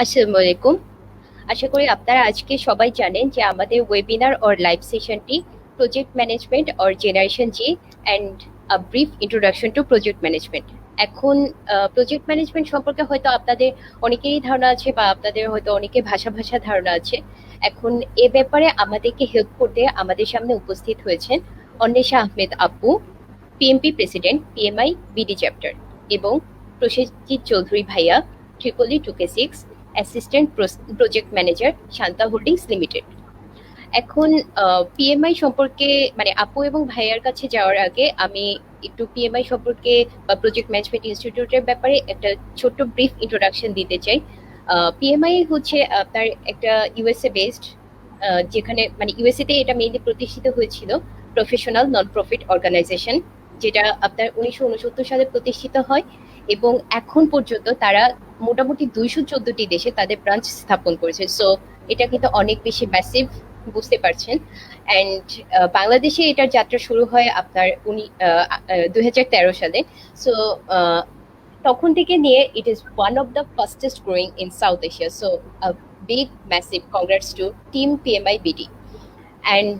আসসালামু আলাইকুম। আশা করি আপনারা আজকে সবাই জানেন যে আমাদের ওয়েবিনার অর লাইভ সেশনটি project management or generation Z and a brief introduction to project management. এখন প্রজেক্ট ম্যানেজমেন্ট সম্পর্কে হয়তো আপনাদের অনেকেরই ধারণা আছে বা আপনাদের হয়তো অনেকের ভাষা ভাষা ধারণা আছে। এখন এ ব্যাপারে আমাদেরকে হেল্প করতে আমাদের সামনে উপস্থিত হয়েছেন অন্বেষা আহমেদ আপু, PMP president, PMI BD chapter, এবং প্রসেনজিৎ চৌধুরী ভাইয়া, Tripoli 2K6, assistant project manager, Shanta holdings limited. এখন পিএমআই সম্পর্কে মানে আপু এবং ভাইয়ার কাছে যাওয়ার আগে আমি একটু পিএমআই সম্পর্কে বা প্রজেক্ট ম্যানেজমেন্ট ইনস্টিটিউটের ব্যাপারে একটা ছোট্ট ব্রিফ ইন্ট্রোডাকশন দিতে চাই। পিএমআই হচ্ছে আপনার একটা ইউএসএ বেসড, যেখানে মানে ইউএসএ তে এটা মেইনলি প্রতিষ্ঠিত হয়েছিল, প্রফেশনাল নন প্রফিট অর্গানাইজেশন, যেটা আপনার 1969 সালে প্রতিষ্ঠিত হয় এবং এখন পর্যন্ত তারা মোটামুটি 214টি দেশে তাদের ব্রাঞ্চ স্থাপন করেছে। সো এটা কিন্তু অনেক বেশি ম্যাসিভ, বুঝতে পারছেন। অ্যান্ড বাংলাদেশে এটার যাত্রা শুরু হয় আপনার 2013 সালে। সো তখন থেকে নিয়ে it is one of the fastest growing in South Asia. So big massive congrats to team PMI BD. And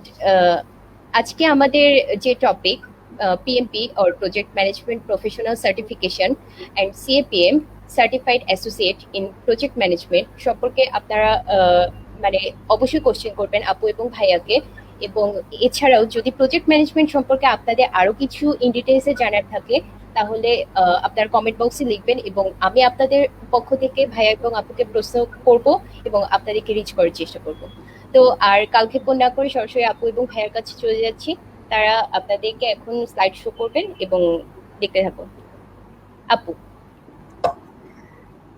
আজকে আমাদের যে topic PMP or project management professional certification and CAPM certified associate in project management সম্পর্কে আপনারা মানে অবশ্যই question করবেন আপু এবং ভাইয়াকে। এবং এছাড়াও যদি প্রজেক্ট ম্যানেজমেন্ট সম্পর্কে আপনাদের আরো কিছু ইন ডিটেলসে জানার থাকে তাহলে আপনার কমেন্ট বক্সে লিখবেন এবং আমি আপনাদের পক্ষ থেকে ভাইয়া এবং আপুকে প্রশ্ন করব এবং আপনাদেরকে রিচ করার চেষ্টা করব। তো আর কালক্ষেপণ না করে সরাসরি আপু এবং ভাইয়ার কাছে চলে যাচ্ছি। তারা আপনাদেরকে এখন স্লাইড শো করবেন এবং দেখতে থাকুন। আপু।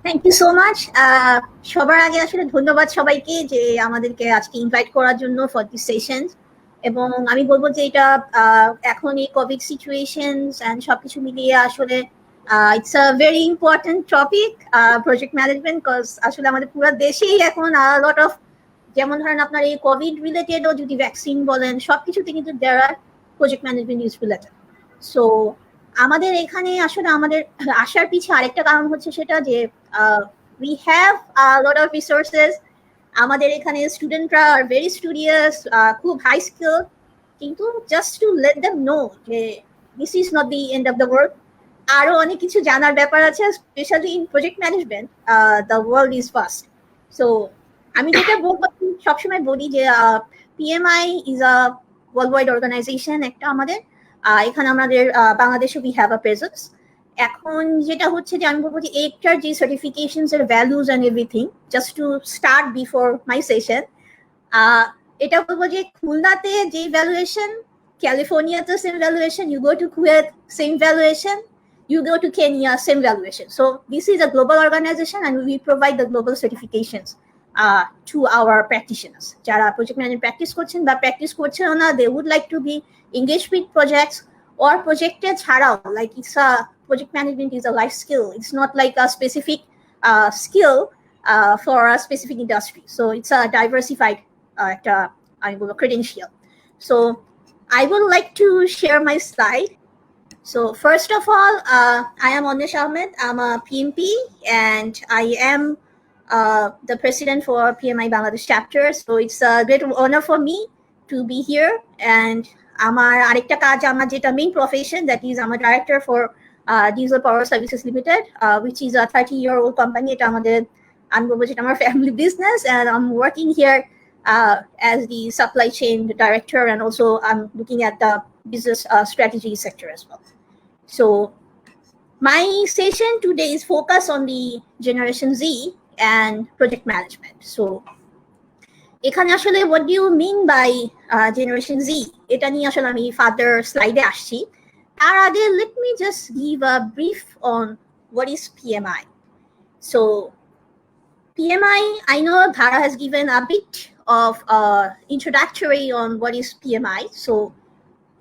Thank you so much. সবার আগে আসলে ধন্যবাদ সবাইকে যে আমাদেরকে আজকে ইনভাইট করার জন্য ফর দিস সেশন। এবং আমি বলবো যে এটা এখন এই কোভিড সিচুয়েশনস এন্ড সবকিছু মিলিয়ে আসলে it's a very important topic, project management, cause আসলে আমাদের পুরো দেশেই এখন লট অফ, যেমন ধরেন আপনার এই কোভিড রিলেটেডও যদি ভ্যাকসিন বলেন সবকিছুতে কিন্তু there are project management is related. So আমাদের এখানে আসলে আমাদের আসার পিছে আরেকটা কারণ হচ্ছে সেটা যে we have a lot of resources. আমাদের এখানে স্টুডেন্টরা আর ভেরি স্টুডিয়াস, খুব হাই স্কিল, কিন্তু just to let them know যে this is not the end of the world. আরো অনেক কিছু জানার ব্যাপার আছে, specially in project management the world is fast. So আমি যেটা বলবো, সবসময় বলি যে PMI is a world wide organization একটা আমাদের। এখানে আমাদের বাংলাদেশে উই হ্যাভ আ প্রেজেন্স। এখন যেটা হচ্ছে যে আমি বলবো যে এইটার যে সার্টিফিকেশনস এর values and everything, just to start before my session, এটা বলবো যে খুলনাতে যে ভ্যালুয়েশন, ক্যালিফোর্নিয়াতে same valuation, you go to Kuwait same valuation, you go to Kenya, same valuation. So this is a global organization and we provide the global certifications to our practitioners. Jara project management practice করছেন বা practice করছেন না, they would like to be engaged with projects or projected ছাড়াও, like it's a project management is a life skill. It's not like a specific skill for a specific industry. So it's a diversified credential. So I would like to share my slide. So first of all, I am Onwesh Ahmed. I'm a PMP and I am the president for PMI Bangladesh chapter. So it's a great honor for me to be here. And আমার আরেকটা কাজ, আমার যেটা main profession, that is I'm a director for Diesel Power Services Limited, which is a 30-year-old company. এটা আমাদের, আমি বলবো যেটা আমার family business, and I'm working here as the supply chain director, and also I'm looking at the business strategy sector as well. So my session today is focused on the Generation Z and project management. So এখানে আসলে what do you mean by Generation Z? এটা নিয়ে আসলে আমি further স্লাইডে আসছি। তার আগে let me just give a brief on what is PMI. So PMI, I know Dhara has given a bit of introductory on what is PMI. So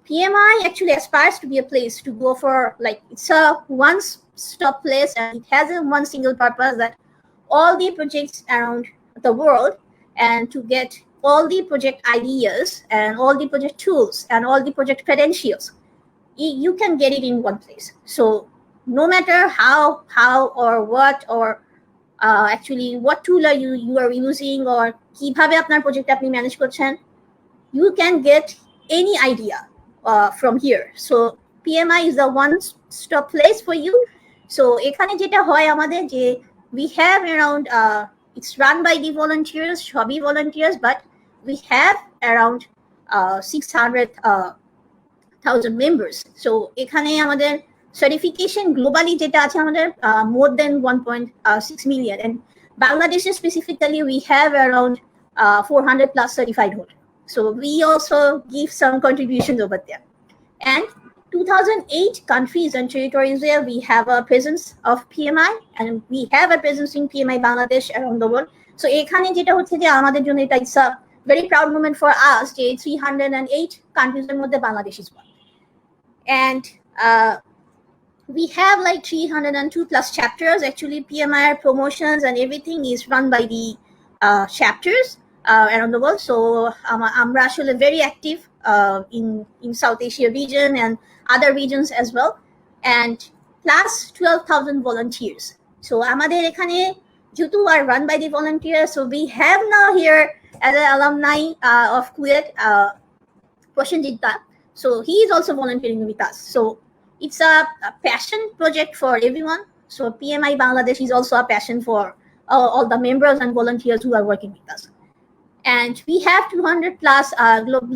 PMI actually aspires to be a place to go for, like, it's a one-stop place, and it has a one single purpose, that all the projects around the world, and to get all the project ideas and all the project tools and all the project credentials, you can get it in one place. So no matter how or what or actually what tool are you are using or কিভাবে আপনার project আপনি manage করছেন, you can get any idea from here. So PMI is the one stop place for you. So এখানে যেটা হয় আমাদের যে we have around it's run by the volunteers, সবই volunteers, but we have around 600,000 members. So এখানে আমাদের certification globally যেটা আছে আমাদের more than 1.6 million, and Bangladesh specifically we have around 400 plus certified holders. So we also give some contributions over there. And 2008 countries and territories where we have a presence of PMI, and we have a presence in PMI Bangladesh around the world. So এখানে যেটা হচ্ছে যে আমাদের জন্য এটা it's a very proud moment for us যে 308 countries এর মধ্যে Bangladesh is one. And we have like 302 plus chapters. Actually PMI promotions and everything is run by the chapters around the world. So আমরা আসলে very active in South Asia region and other regions as well, and plus 12,000 volunteers. So আমাদের এখানে যেহেতু are run by the volunteers, so we have now here as an alumni of KUET Prashanjit. So he is also volunteering with us. So it's a passion project for everyone. So PMI Bangladesh is also a passion for all the members and volunteers who are working with us. And we have 200 plus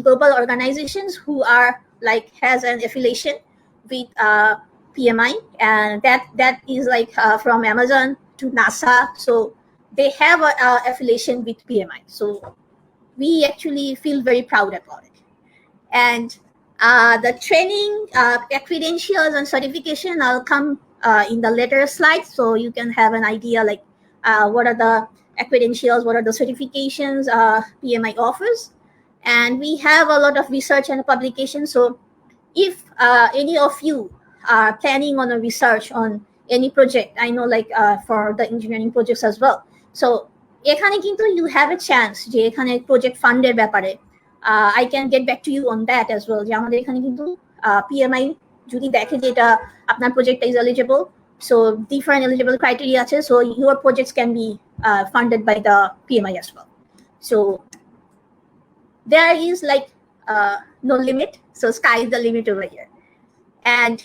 global organizations who are like has an affiliation with PMI, and that is like from Amazon to NASA. So they have a affiliation with PMI. So we actually feel very proud about it. And the training, credentials and certification, I'll come in the later slides, so you can have an idea like what are the credentials, what are the certifications PMI offers. And we have a lot of research and publications. So if any of you are planning on a research on any project, I know like for the engineering projects as well. So এখানে কিন্তু you have a chance যে এখানে project funds এর ব্যাপারে I can get back to you on that as well. যে আমাদের এখানে কিন্তু PMI যদি দেখে যে এটা আপনার project is eligible, so different eligible criteria আছে, so your projects can be funded by the PMI as well. So there is like no limit, so sky is the limit over here. And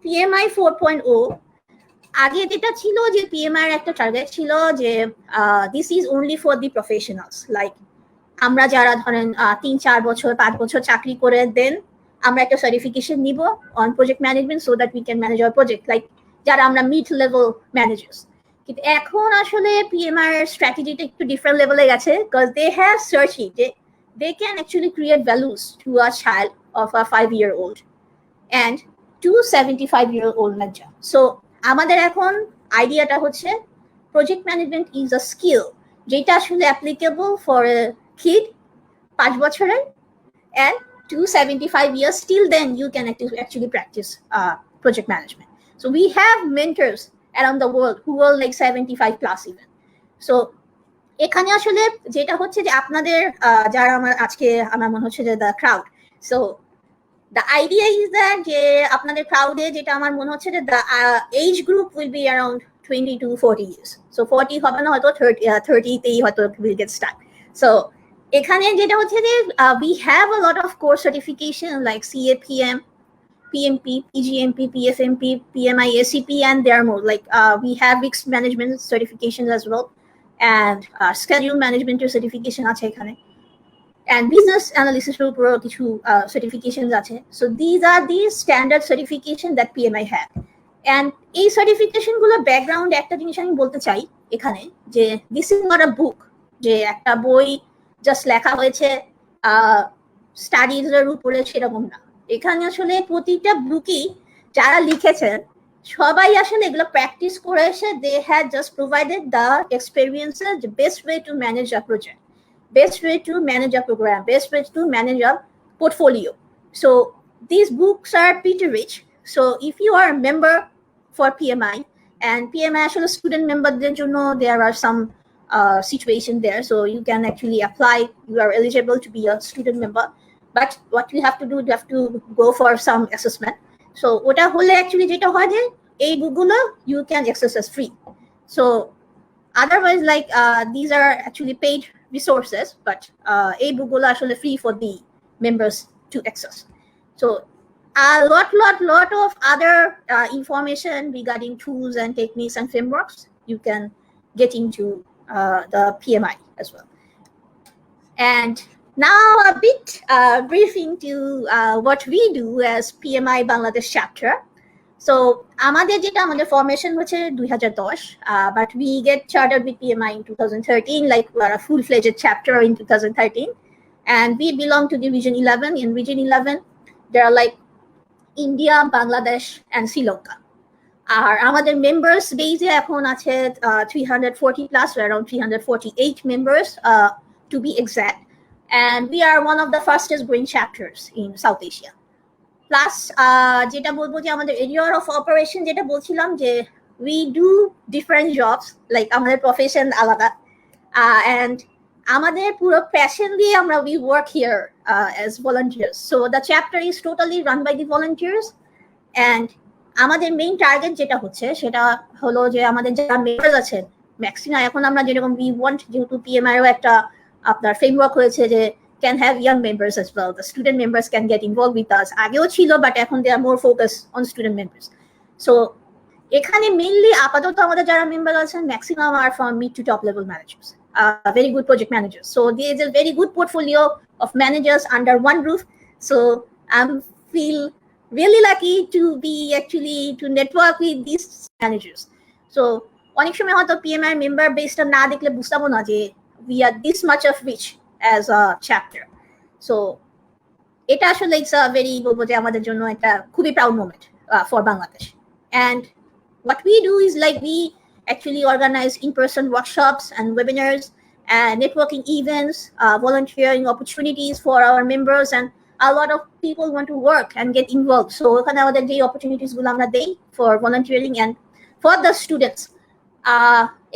PMI 4.0 আগে যেটা ছিল যে PMI এর একটা target ছিল যে this is only for the professionals, like আমরা যারা ধরেন 3-4 বছর 5 বছর চাকরি করে দেন আমরা একটা সার্টিফিকেশন নিব on project management so that we can manage our project, like যারা আমরা mid level managers. কিন্তু এখন আসলে PMI এর স্ট্র্যাটেজিটা একটু ডিফারেন্ট লেভেলে গেছে, because they have searched যে they can actually create values to a child of a 5-year-old and to 75-year-old manager. So আমাদের এখন আইডিয়াটা হচ্ছে project management is a skill যেটা আসলে applicable for a kid 5 বছরের and to 75 years. Till then you can actually practice project management. So we have mentors around the world who are like 75 plus even. So এখানে আসলে যেটা হচ্ছে যে আপনাদের যারা আমার আজকে আমার মনে হচ্ছে যে the crowd, so the idea is that যে আপনাদের crowd-এ যেটা আমার মনে হচ্ছে যে the age group will be around 20 to 40 years. So 40 হবে না হয়তো 30 তেই হয়তো will get stuck. So এখানে যেটা হচ্ছে যে we have a lot of course certification like CAPM, PMP, PGMP, PFMP, PMI, SCP, and there are more. Like we have risk management certifications as well, and schedule management certification আছে এখানে, and business analysis এর উপরও কিছু certifications আছে. So these are the standard certification that PMI have. And এই certification গুলো background একটা জিনিস আমি বলতে চাই এখানে যে this is not a book যে একটা বই জাস্ট লেখা হয়েছে স্টাডিজ এর উপরে, সেরকম না। এখানে আসলে প্রতিটা বুকই যারা লিখেছেন সবাই আসলে এগুলো প্র্যাকটিস করে এসে they had just provided the experiences, the best way to manage a project, best way to manage a program, best way to manage a portfolio. So these books are pretty rich. So if you are a member for PMI, and PMI আসলে student memberদের জন্য there are some situation there, so you can actually apply, you are eligible to be a student member, but what you have to do, you have to go for some assessment. So ওটা হলে actually যেটা হয় যে এই বুকগুলো you can access as free. So otherwise, like these are actually paid resources, but এই bookগুলো আসলে free for the members to access. So a lot of other information regarding tools and techniques and frameworks you can get into the PMI as well. And now a bit briefing to what we do as PMI Bangladesh chapter. So আমাদের formation হচ্ছে 2010, but we get chartered with PMI in 2013, like we're a full-fledged chapter in 2013, and we belong to the Region 11. In Region 11, there are like India, Bangladesh, and Sri Lanka. আর আমাদের members base এখন আছে 340 plus, around 348 members to be exact, and we are one of the fastest growing chapters in South Asia. Plus যেটা বলবো যে আমাদের area of operation যেটা বলছিলাম যে we do different jobs, like আমাদের প্রফেশন আলাদা, and আমাদের পুরো প্যাশন দিয়ে আমরা we work here as volunteers. So the chapter is totally run by the volunteers, and আমাদের মেইন টার্গেট যেটা হচ্ছে সেটা হলো যে আমাদের যারা মেম্বার্স আছেন ম্যাক্সিমাম, এখন আমরা যেরকম we want, যেহেতু PMI এরও একটা আপনার ফ্রেমওয়ার্ক হয়েছে যে can have young members as well. The student members can get involved with us. আগেও ছিল, but এখন they are more focused on student members. So এখানে mainly আপাতত আমাদের যারা মেম্বার আছেন maximum are from mid to top level managers, very good project managers. So there is a very good portfolio of managers under one roof. So I feel really lucky to be actually to network with these managers. So অনেক সময় হয়তো PMI member based না দেখলে বুঝতামও না যে we are this much of rich as a chapter. So এটা আসলে it's a very বলবো যে আমাদের জন্য একটা খুবই proud moment for Bangladesh. And what we do is like we actually organize in-person workshops and webinars and networking events, volunteering opportunities for our members, and a lot of people want to work and get involved. So ওখানে আমাদের যে opportunities গুলো আমরা দেই for volunteering and for the students.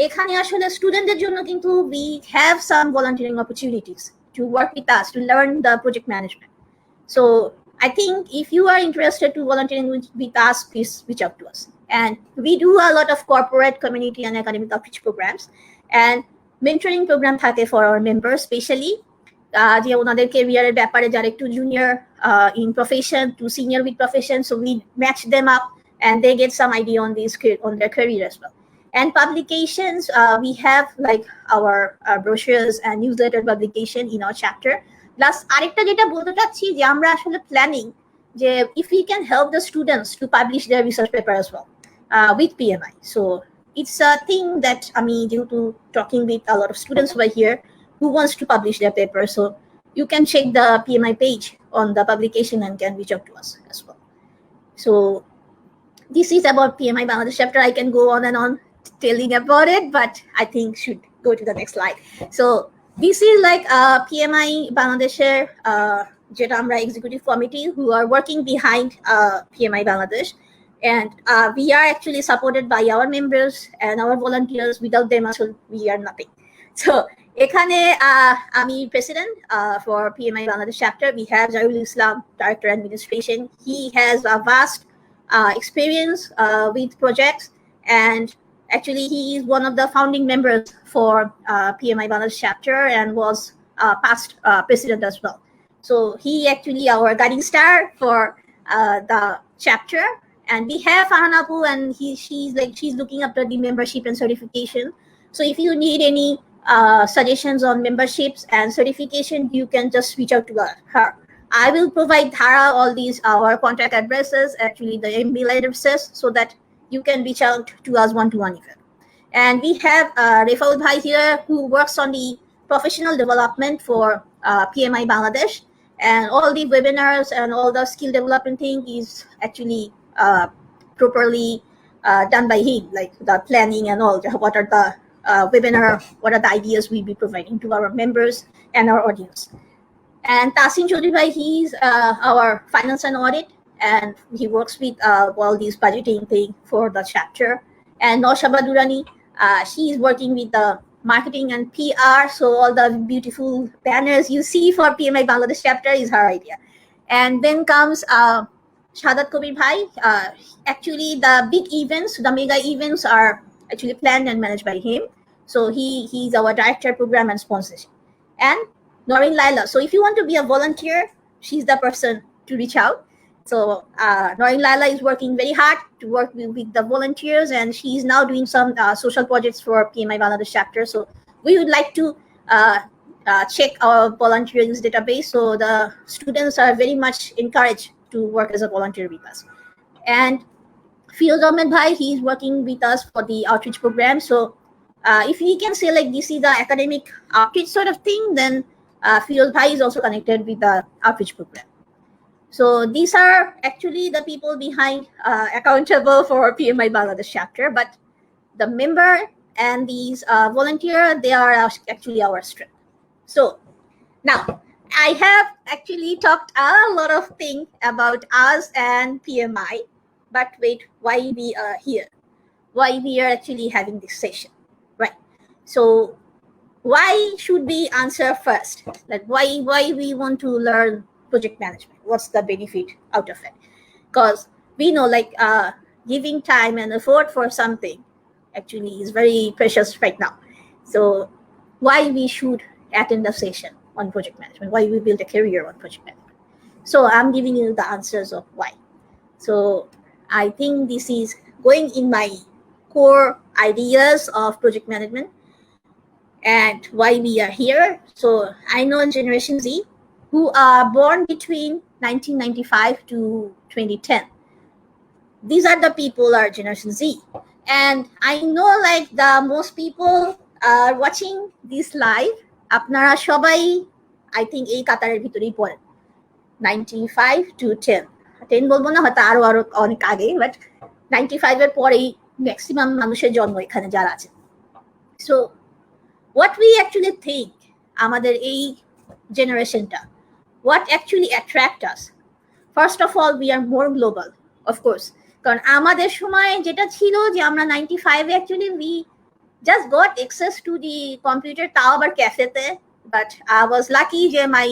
এখানে আসলে স্টুডেন্টদের জন্য কিন্তু we have some volunteering opportunities to work with us to learn the project management. So I think if you are interested to volunteering with us, please reach out to us. And we do a lot of corporate, community, and academic outreach programs, and mentoring program থাকে for our members, especially যে ওনাদের ক্যারিয়ারের ব্যাপারে যারা একটু junior in profession to senior with profession. So we match them up and they get some idea on their career as well. And publications, we have like our brochures and newsletter publication in our chapter. Plus আরেকটা যেটা বলতে চাচ্ছি যে আমরা আসলে planning যে if we can help the students to publish their research paper as well with PMI. So it's a thing that আমি যেহেতু talking with a lot of students over here who wants to publish their paper, so you can check the PMI page on the publication and can reach out to us as well. So this is about PMI Bangladesh chapter. I can go on and on telling about it, but I think should go to the next slide. So this is like PMI Bangladesh যেটা আমরা executive committee who are working behind PMI Bangladesh, and we are actually supported by our members and our volunteers. Without them also we are nothing. So এখানে আমি president for PMI Bangladesh chapter. We have Zairul Islam, director administration. He has a vast experience with projects, and actually he is one of the founding members for PMI Bangladesh chapter and was past president as well. So he actually our guiding star for the chapter. And we have Farhanapu, and she's looking after the membership and certification. So if you need any suggestions on memberships and certification, you can just reach out to her. I will provide Dhara all these our contact addresses, actually the email addresses, so that you can reach out to us one-to-one even. And we have Refaul Bhai here who works on the professional development for PMI Bangladesh, and all the webinars and all the skill development thing is actually properly done by him, like the planning and all. What are the webinar, what are the ideas we'll be providing to our members and our audience. And Tasin Chaudhry Bhai, he's our finance and audit, and he works with all these budgeting thing for the chapter. And Noshaba Durani, she is working with the marketing and PR, so all the beautiful banners you see for PMI Bangladesh chapter is her idea. And then comes Shahadat Kabir Bhai. Actually the big events, the mega events are actually planned and managed by him. So he's our director program and sponsorship. And Noreen Laila. So if you want to be a volunteer, she's the person to reach out. So Noreen Laila is working very hard to work with the volunteers, and she's now doing some social projects for PMI Bangladesh chapter. So we would like to check our volunteers database. So the students are very much encouraged to work as a volunteer with us. And Firoz Ahmed Bhai, he's working with us for the outreach program. So if we can say like this is the academic outreach sort of thing, then Firoz Bhai is also connected with the outreach program. So these are actually the people behind accountable for PMI Bangladesh chapter, but the member and these volunteer, they are actually our strength. So now I have actually talked a lot of things about us and PMI, but wait, why we are here? Why we are actually having this session, right? So why should we answer first? Like why we want to learn project management? What's the benefit out of it? Because we know like giving time and effort for something actually is very precious right now. So why we should attend a session on project management? Why we build a career on project management? So I'm giving you the answers of why. So I think this is going in my core ideas of project management and why we are here. So I know Generation Z, who are born between 1995 to 2010. These are the people are Generation Z. And I know like the most people are watching this live. Apnara shobai, I think এই কাতারের ভিতরেই পড়েন 95 to 10. 10 বলবো না, হয়তো আরো অনেক আগে, বাট 95 এর পরেই ম্যাক্সিমাম মানুষের জন্ম এখানে যারা আছে। So what we actually think আমাদের এই জেনারেশনটা, what actually attract us, first of all we are more global, of course, কারণ আমাদের সময় যেটা ছিল যে আমরা 95 actually we just got access to the computer, তাও আবার ক্যাফেতে, but I was lucky যে my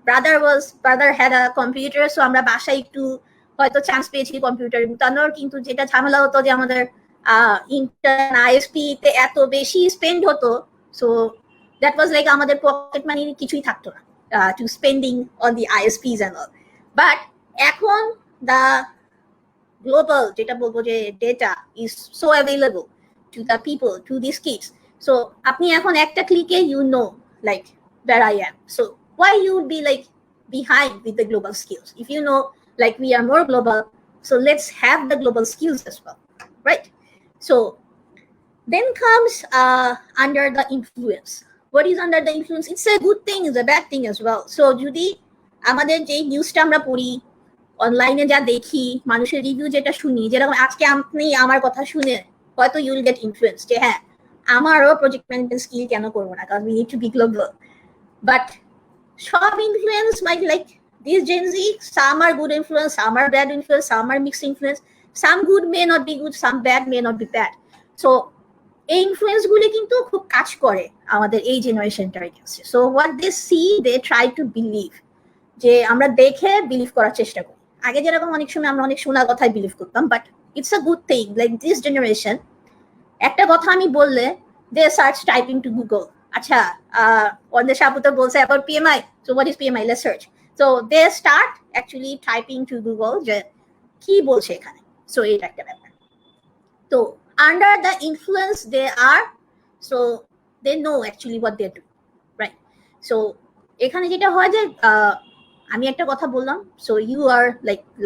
brother had a computer, so আমরা বাসায় একটু হয়তো চান্স পেয়েছি কম্পিউটার উঠানোর, কিন্তু যেটা ঝামেলা হতো যে আমাদের ইন্টারনেট আইএসপি তে এত বেশি স্পেন্ড হতো, so that was like আমাদের পকেট মানি কিছুই থাকতো না to spending on the ISPs and all. But এখন the global যেটা বলবো যে data is so available to the people, to these kids. So আপনি এখন একটা ক্লিকে you know like where I am. So why you would be like behind with the global skills? If you know like we are more global, so let's have the global skills as well, right? So then comes under the influence. What is under the influence? It's a good thing, it's a bad thing as well. So যদি আমাদের যে নিউজটা আমরা পড়ি, অনলাইনে যা দেখি, মানুষের রিভিউ যেটা শুনি, যেরকম আজকে আপনি আমার কথা শুনে হয়তো ইউ উইল গেট ইনফ্লুয়েন্স যে হ্যাঁ আমারও প্রজেক্ট ম্যানেজমেন্ট স্কিল কেন করবো না, কারণ we need to be global. But সব influence like this Gen Z, some are good influence, some are bad influence, some are mixed influence, some good may not be good, some bad may not be bad. So এই influence গুলি কিন্তু খুব কাজ করে আমাদের এই জেনারেশনটার এগেইনস্টে। So what they see they try to believe, যে আমরা দেখে বিলিভ করার চেষ্টা করি। আগে যেরকম অনেক সময় আমরা অনেক শোনা কথায় বিলিভ করতাম, but it's a good thing like this generation একটা কথা আমি বললে they search typing to Google, আচ্ছা অন্যের সাপুতে বলছে about PMI, so what is PMI, let's search. So they start actually typing to Google যে কি বলছে এখানে। সো এটা একটা ব্যাপার। তো under the influence they are, so they know actually what they do, right? So এখানে যেটা হয় যে আমি একটা কথা বললাম, so you are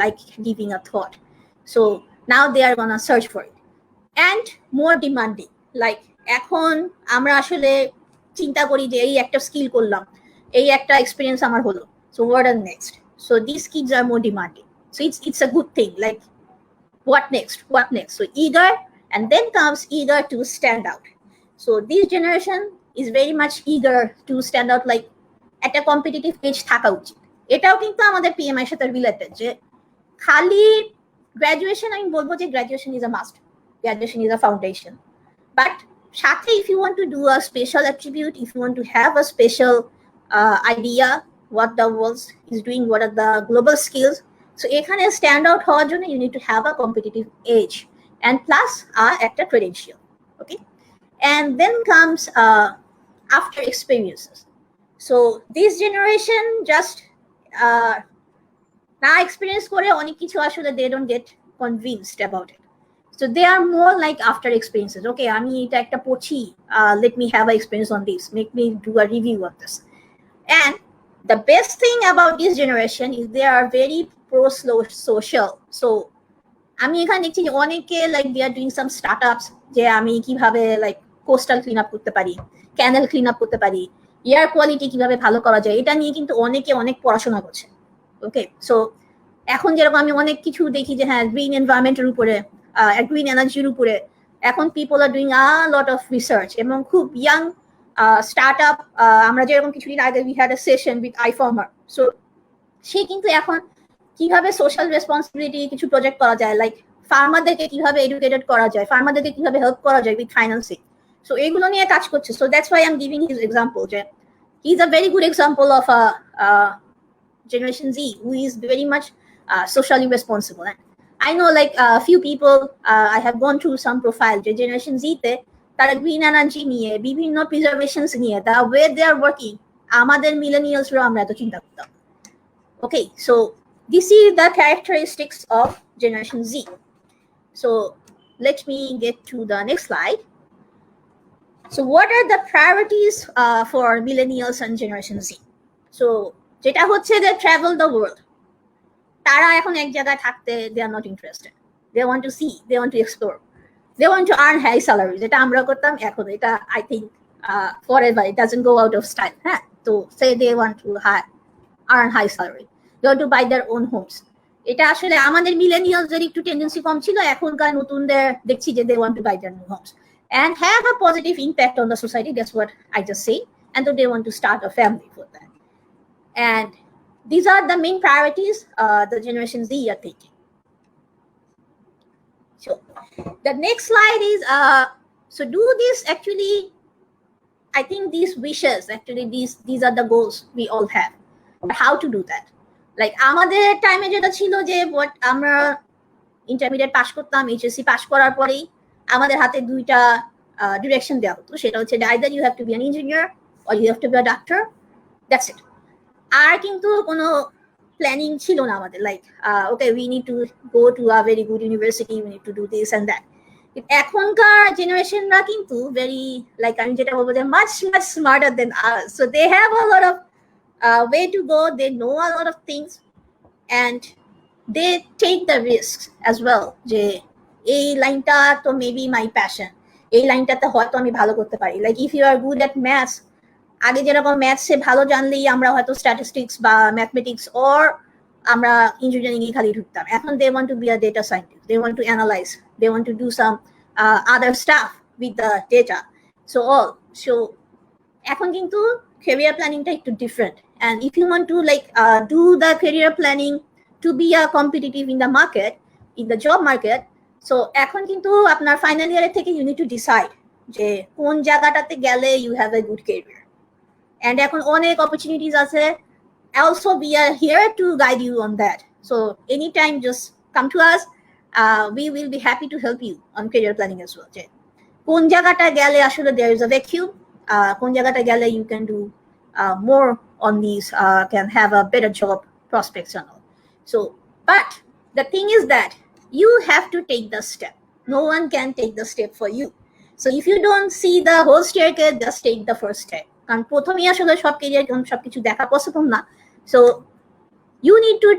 like giving a thought, so now they are gonna search for it and more demanding. like এখন আমরা আসলে চিন্তা করি যে এই একটা স্কিল করলাম, এই একটা এক্সপেরিয়েন্স আমার হলো, so what are next? So these kids are more demanding, so it's a good thing, like what next, so eager, and then comes eager to stand out. So this generation is very much eager to stand out, like at a competitive edge থাকা উচিত। এটাও কিন্তু আমাদের PMI এর সাথে related, যে খালি graduation আমি বলবো যে graduation is a must, graduation is a foundation, but সাথে if you want to do a special attribute, if you want to have a special idea what the world is doing, what are the global skills, so এখানে stand out হওয়ার জন্য you need to have a competitive edge and plus একটা credential, okay? and then comes after experiences. So this generation just না experience করে অনেক কিছু আসলে they don't get convinced about it. So they are more like after experiences. Okay, আমি এটা একটা পড়ছি, let me have an experience on this, make me do a review of this. And the best thing about this generation is they are very pro-social. So আমি এখানে দেখছি যে অনেকে like they are doing some startups, যে আমি কিভাবে like coastal clean up করতে পারি, ক্যানেল ক্লিন আপ করতে পারি, এয়ার কোয়ালিটি কিভাবে ভালো করা যায়, এটা নিয়ে কিন্তু অনেকে অনেক পড়াশোনা করছে। ওকে, সো এখন যেরকম আমি অনেক কিছু দেখি যে হ্যাঁ গ্রিন এনভায়রনমেন্টের উপরে, গ্রিন এনার্জির উপরে এখন people are doing lot of research, এবং খুব ইয়াং স্টার্ট আপ। আমরা যেরকম কিছুদিন আগে we had a session with iFarmer, so সে কিন্তু এখন কিভাবে সোশ্যাল রেসপন্সিবিলিটি কিছু প্রজেক্ট করা যায়, লাইক ফার্মারদেরকে কিভাবে এডুকেটেড করা যায়, ফার্মারদেরকে কিভাবে হেল্প করা যায় উইথ ফাইন্যান্সিং, সো এগুলো নিয়ে কাজ করছে। So that's why I am giving his example, যে he is a very good example of a Generation Z who is very much socially responsible. And I know like a few people, I have gone through some profile, Generation Z te tara green energy niye bibhinno preservations niye the way they are working amader millennials ro amra eto chinta kortam. Okay, so this is the characteristics of Generation Z. So let me get to the next slide. So what are the priorities for millennials and Generation Z? So যেটা হচ্ছে যে travel the world, তারা এখন এক জায়গায় থাকতে they are not interested, they want to see, they want to explore, they want to earn high salary, যেটা আমরা করতাম এখন এটা I think forever it doesn't go out of style. হ্যাঁ, তো সে they want to earn high salary, they want to buy their own homes. এটা আসলে আমাদের মিলেনিয়ালসদের একটু টেন্ডেন্সি কম ছিল, এখনকার নতুনদের দেখছি যে they want to buy their new homes and have a positive impact on the society. That's what I just say. And so they want to start a family for that. And these are the main priorities the Generation Z are taking. So the next slide is so do this actually, I think these wishes actually these are the goals we all have, but how to do that? Like আমাদের টাইমে যেটা ছিল যে what আমরা intermediate pass করতাম, HSC pass করার পরেই আমাদের হাতে দুইটা ডিরেকশন দেওয়া হতো, সেটা হচ্ছে either you have to be an engineer or you have to be a doctor, that's it. আর কিন্তু কোনো প্ল্যানিং ছিল না আমাদের, like okay we need to go to a very good university, we need to do this and that. এখনকার জেনারেশনরা কিন্তু very like আমি যেটা বলবো যে much smarter than us, so they have a lot of way to go, they know a lot of things and they take the risk as well, যে এই লাইনটা তো মেবি মাই প্যাশন, এই লাইনটাতে হয়তো আমি ভালো করতে পারি। Like if you are good at maths, আগে যেরকম ম্যাথসে ভালো জানলেই আমরা হয়তো স্ট্যাটিস্টিক্স বা ম্যাথমেটিক্স অর আমরা ইঞ্জিনিয়ারিং এ খালি ঢুকতাম, এখন they want to be a data scientist, they want to analyse, they want to do some other stuff with the data, so all. So এখন কিন্তু ক্যারিয়ার প্ল্যানিংটা একটু different, and if you want to like do the career planning to be a competitive in the market, in the job market, so এখন কিন্তু আপনার final ইয়ারের থেকে you need to decide যে কোন জায়গাটাতে গেলে you have a good career. And এখন অনেক opportunities আছে, also we are here to guide you on that, so anytime just come to us, we will be happy to help you on career planning as well. কোন জায়গাটা গেলে আসলে there is a vacuum, কোন জায়গাটা গেলে you can do more on these, can have a better job prospects and all. So but the thing is that you have to take the step, no one can take the step for you. So if you don't see the whole staircase, just take the first step, কারণ প্রথমেই আসলে সব career সবকিছু দেখা possible না। So you need to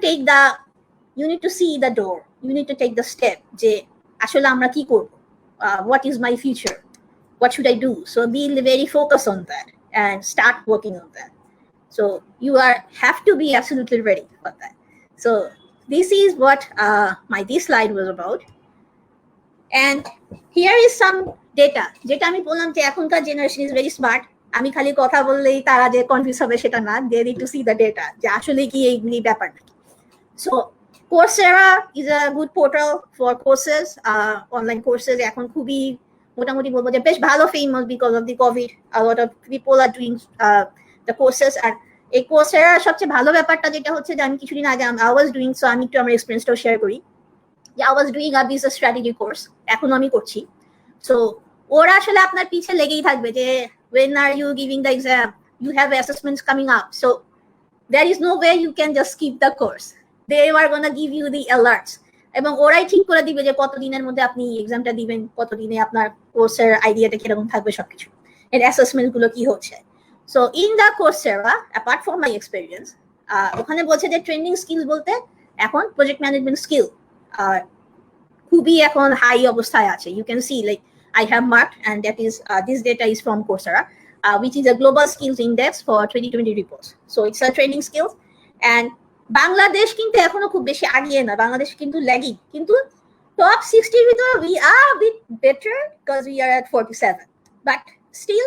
see the door, you need to take the step, যে আসলে আমরা কি করবো, what is my future, what should I do, so be very focus on that and start working on that. So you have to be absolutely ready for that. So this is what this slide was about. And here is some data, যেটা আমি বললাম যে এখনকার generation is very smart, আমি খালি কথা বললেই তারা যে কনফিউজ হবে সেটা না, they need to see the data, যে আসলে কি এইগুলি ব্যাপার নাকি। So Coursera is a good portal for courses, online courses এখন খুবই মোটামুটি বলবো যে বেশ ভালো famous because of the Covid, a lot of people are doing the courses. আর এই Coursera সবচেয়ে ভালো ব্যাপারটা যেটা হচ্ছে যে আমি কিছুদিন আগে I was doing, so আমি একটু আমার এক্সপিরিয়েন্সটাও শেয়ার করি, যে I was doing a business strategy course, এখন আমি করছি। সো ওরা আসলে আপনার পিছে লেগেই থাকবে যে when are you giving the exam, you have assessments coming up, so there is no way you can just skip the course. They are gonna give you the alerts, এবং ওরাই ঠিক করে দিবে যে কতদিনের মধ্যে আপনি এক্সামটা দিবেন, কতদিনে আপনার কোর্সের আইডিয়াটা কিরকম থাকবে, সবকিছু এর অ্যাসেসমেন্ট গুলো কি হচ্ছে। So in the Coursera, apart from my experience, ওখানে বলছে যে ট্রেন্ডিং স্কিল বলতে এখন প্রজেক্ট ম্যানেজমেন্ট স্কিল খুবই এখন হাই অবস্থায় আছে। You can see like I have marked, and that is this data is from Coursera, which is a global skills index for 2020 reports. So it's a training skills, and Bangladesh কিন্তু এখনো খুব বেশি আগিয়ে না, বাংলাদেশ কিন্তু lagging, কিন্তু top 60 ভিতরে we are a bit better because we are at 47, but still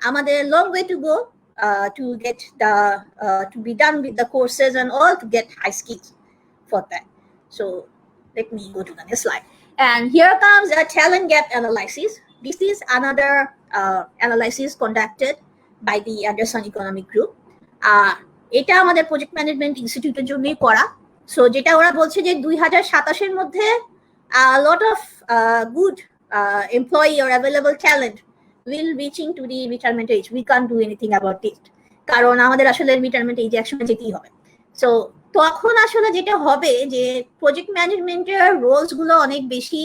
আমাদের long way to go to get the to be done with the courses and all to get high skills for that. So let me go to the next slide. And here comes a talent gap analysis. This is another analysis conducted by the Anderson Economic Group. এটা আমাদের project management ইনস্টিটিউটের জন্যই করা। So যেটা ওরা বলছে যে 2027 মধ্যে lot of good employee or available talent will reaching to the retirement age. We can't do anything about it, কারণ আমাদের আসলে রিটায়ারমেন্ট এজে একসময় যেতেই হবে। সো তখন আসলে যেটা হবে যে প্রজেক্ট ম্যানেজমেন্টের রোলস গুলো অনেক বেশি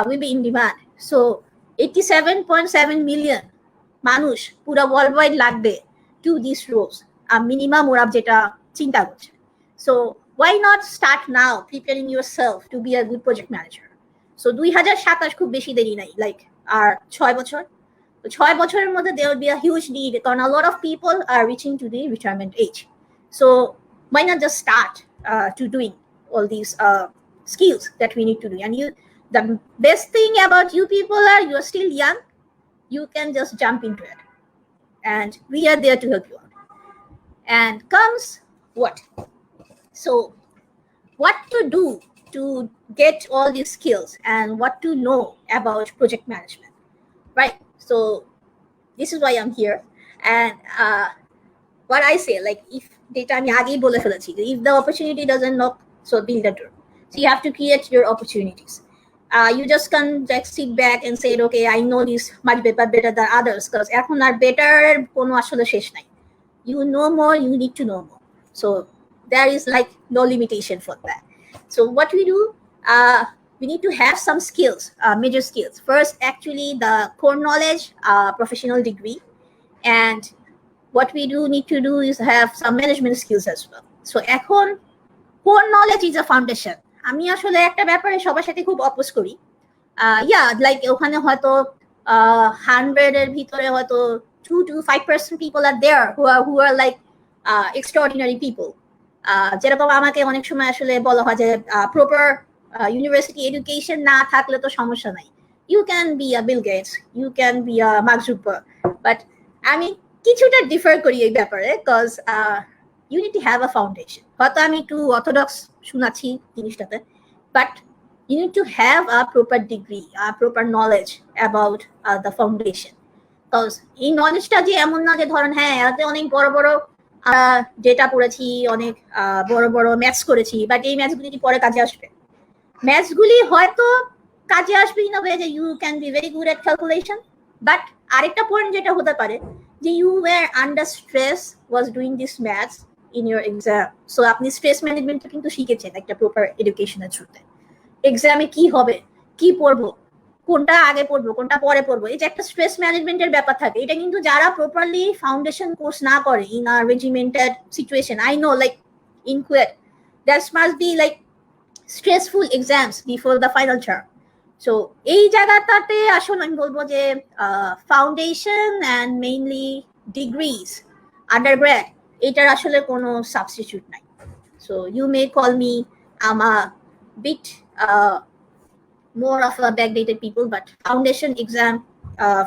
will be in demand. So 87.7 million মানুষ পুরো ওয়ার্ল্ড ওয়াইড লাগবে টু দিস রোলস, মিনিমাম ওরা যেটা চিন্তা করছে। So why not start now preparing yourself to be a good project manager. So 2027 খুব বেশি দেরি নাই, লাইক আর 6 বছর। 6 বছরের মধ্যে there will be a huge need, কারণ a lot of people are reaching to the retirement age. So why not just start to doing all these skills that we need to do? And the best thing about you people are you are still young, you can just jump into it, and we are there to help you out. And comes what? So what to do to get all these skills and what to know about project management, right? So this is why I'm here. And what I say, like, if data আমি আগেই বলে ফেলেছি, if the opportunity doesn't knock, so build a door. So you have to create your opportunities. You just can't like sit back and say, okay, I know this much better than others, because এখন আর better কোনো আসলে শেষ নাই. You know more, you need to know more. So there is like no limitation for that. So what we do, we need to have some skills, major skills. First, actually the core knowledge, professional degree, and what we do need to do is have some management skills as well. So এখন core knowledge is a foundation. আমি আসলে একটা ব্যাপারে সবার সাথে খুব oppose করি। Like ওখানে হয়তো 100 এর ভিতরে হয়তো 2 to 5% people are there who are like extraordinary people. যেরকম আমাকে অনেক সময় আসলে বলা হয় যে প্রপার ইউনিভার্সিটি এডুকেশন না থাকলে তো সমস্যা নাই, you can be a Bill Gates, you can be a Mark Zuckerberg, but আমি কিছুটা ডিফার করি এই ব্যাপারে, because you need to have a foundation. হয়তো আমি একটু অর্থোডক্স শোনাচ্ছি জিনিসটাতে, but you need to have a proper degree, a proper knowledge about the foundation. Because এই নলেজটা যে এমন না যে ধরেন হ্যাঁ এতে অনেক বড় বড় ডেটা পড়েছি, অনেক বড় বড় ম্যাথস করেছি, বাট এই ম্যাথসগুলি কি পরে কাজে আসবে? ম্যাথসগুলি হয়তো কাজে আসবে ইন আ ওয়ে যে you can be very good at calculation, but আরেকটা পয়েন্ট যেটা হতে পারে যে you were under stress was doing this maths in your exam. So আপনি স্ট্রেস ম্যানেজমেন্টটা কিন্তু শিখেছেন একটা প্রপার এডুকেশনের থ্রুতে। এক্সামে কি হবে, কি পড়বো, কোনটা আগে পড়বো, কোনটা পরে পড়বো, এই যে একটা স্ট্রেস ম্যানেজমেন্টের ব্যাপার থাকে, এটা কিন্তু যারা প্রপারলি ফাউন্ডেশন কোর্স না করে in a regimented situation, I know like in KUET that must be like stressful exams before the final term. So এই জায়গাটাতে আসলে আমি বলবো যে foundation and mainly degrees undergrad এটার আসলে কোনো সাবস্টিটিউট নাই। So you may call me um a bit more of a backdated people, but foundation exam,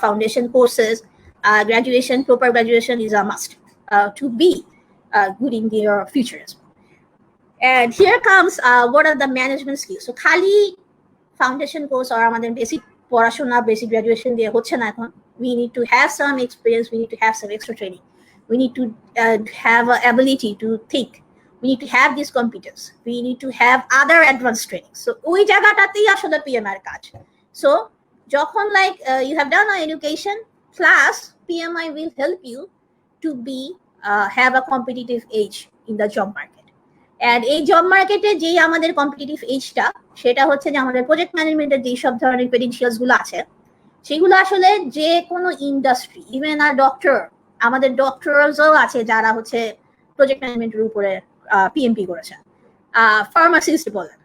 foundation courses, graduation, proper graduation is a must to be good in their future as well. And here comes what are the management skills. So khali foundation course or amader basic porashona, basic graduation দিয়ে হচ্ছে না এখন। We need to have some experience, we need to have some extra training, we need to have an ability to think, we need to have these competence, we need to have other advanced training. So ওই জায়গাটাতেই আসলে PMI এর কাজ। So যখন like you have done an education plus PMI will help you to be have a competitive edge in the job market. And এই job মার্কেটে যেই আমাদের competitive এজটা সেটা হচ্ছে যে আমাদের প্রজেক্ট ম্যানেজমেন্টের যেই সব ধরনের ক্রেডেনশিয়ালস গুলো আছে সেগুলো আসলে যে কোনো ইন্ডাস্ট্রি, ইভেন আর ডক্টর, আমাদের ডক্টরসও আছে যারা হচ্ছে প্রজেক্ট ম্যানেজমেন্টের উপরে পিএমপি করেছেন, ফার্মাসিস্ট বলেন,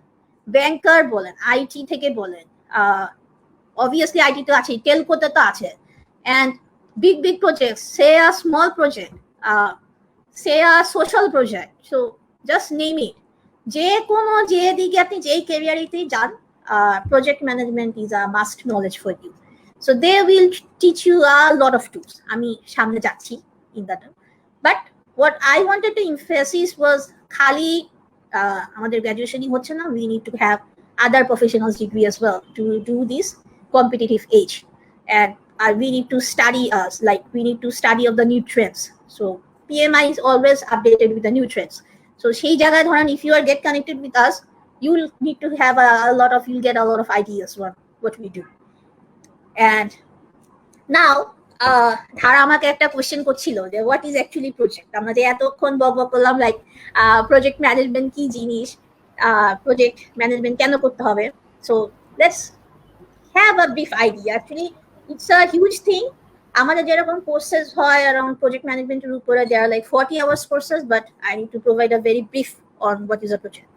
ব্যাংকার বলেন, আইটি থেকে বলেন, obviously IT তো আছে, টেলকোতে তো আছে, and big projects, say a small project, say a social project, so just name it. যে কোনো যে দিকে আপনি যেই ক্যারিয়ারেতেই যান, project management is a must knowledge for you. So they will teach you a lot of tools. আমি সামনে যাচ্ছি in that. But what I wanted to emphasize was খালি আমাদের গ্র্যাজুয়েশনই হচ্ছে না, we need to have other professionals degree as well to do this competitive age, and we need to study us, like we need to study of the new trends. So PMI is always updated with the new trends. So সেই জায়গায় ধরেন if you are get connected with us, you will need to have you'll get a lot of ideas what we do. And now ধারা আমাকে একটা question করছিল যে what is actually project. আমরা যে এতক্ষণ বক করলাম লাইক প্রজেক্ট ম্যানেজমেন্ট কি জিনিস, প্রজেক্ট ম্যানেজমেন্ট কেন করতে হবে। So let's have a brief idea. Actually, it's a huge thing. আমাদের যেরকম courses হয় around project management এর উপরে, there are like 40 hours courses, but I need to provide a very brief on what is a project.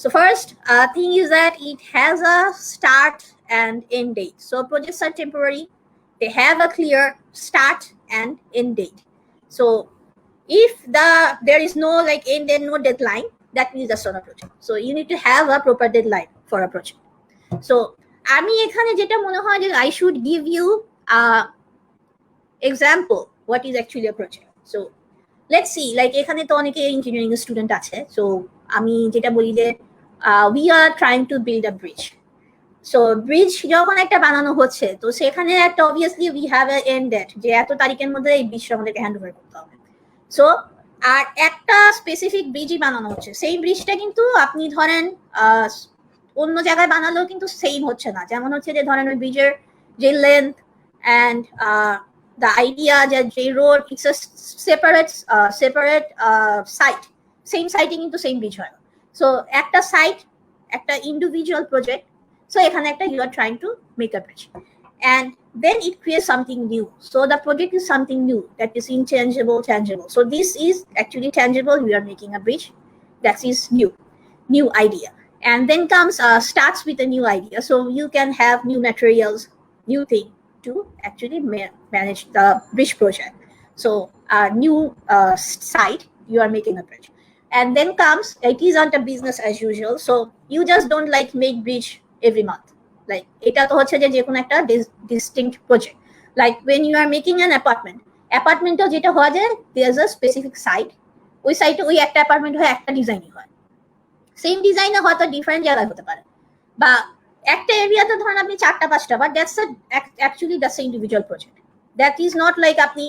So first thing is that it has a start and end date. So projects are temporary. They have a clear start and end date. So if there is no like end and no deadline, that means that's not a project. So you need to have a proper deadline for a project. So আমি এখানে যেটা মনে হয় যে I should give you example what is actually a project. So let's see, like এখানে তো অনেকে engineering student আছে, সো আমি যেটা বলি যে we are trying to build a bridge. So bridge যখন একটা বানানো হচ্ছে, তো সেখানে একটা obviously we have an end date যে এত তারিখের মধ্যে এই ব্রিজটা আমাদেরকে হ্যান্ড ওভার করতে হবে। সো আর একটা স্পেসিফিক ব্রিজই বানানো হচ্ছে, সেই ব্রিজটা কিন্তু আপনি ধরেন অন্য জায়গায় বানালেও কিন্তু সেম হচ্ছে না। যেমন হচ্ছে যে ধরেন ওই ব্রিজের যে লেন্থ অ্যান্ড দ্য আইডিয়া যে road, it's a separate site, same সাইটে কিন্তু সেম ব্রিজ হয়। সো একটা সাইট, একটা ইন্ডিভিজুয়াল প্রজেক্ট, সো এখানে একটা you are trying to make a bridge, and then it creates something new. So the project is something new that is intangible, tangible. So this is actually tangible. We are making a bridge that is new idea. And then comes starts with a new idea. So you can have new materials, new thing to actually manage the bridge project. So a new site, you are making a bridge. And then comes, it isn't a business as usual. So you just don't like make bridge every month. Like এটা তো হচ্ছে যে কোনো একটা distinct project. Like when you are making an apartment যেটা হয় যে there's a specific site, ওই সাইটে ওই একটা অ্যাপার্টমেন্ট হয়, একটা ডিজাইনই হয়, সেম ডিজাইনে হয়তো ডিফারেন্ট জায়গায় হতে পারে, বা একটা এরিয়াতে ধরেন আপনি 4টা-5টা, but that's actually that's individual project. That is not like আপনি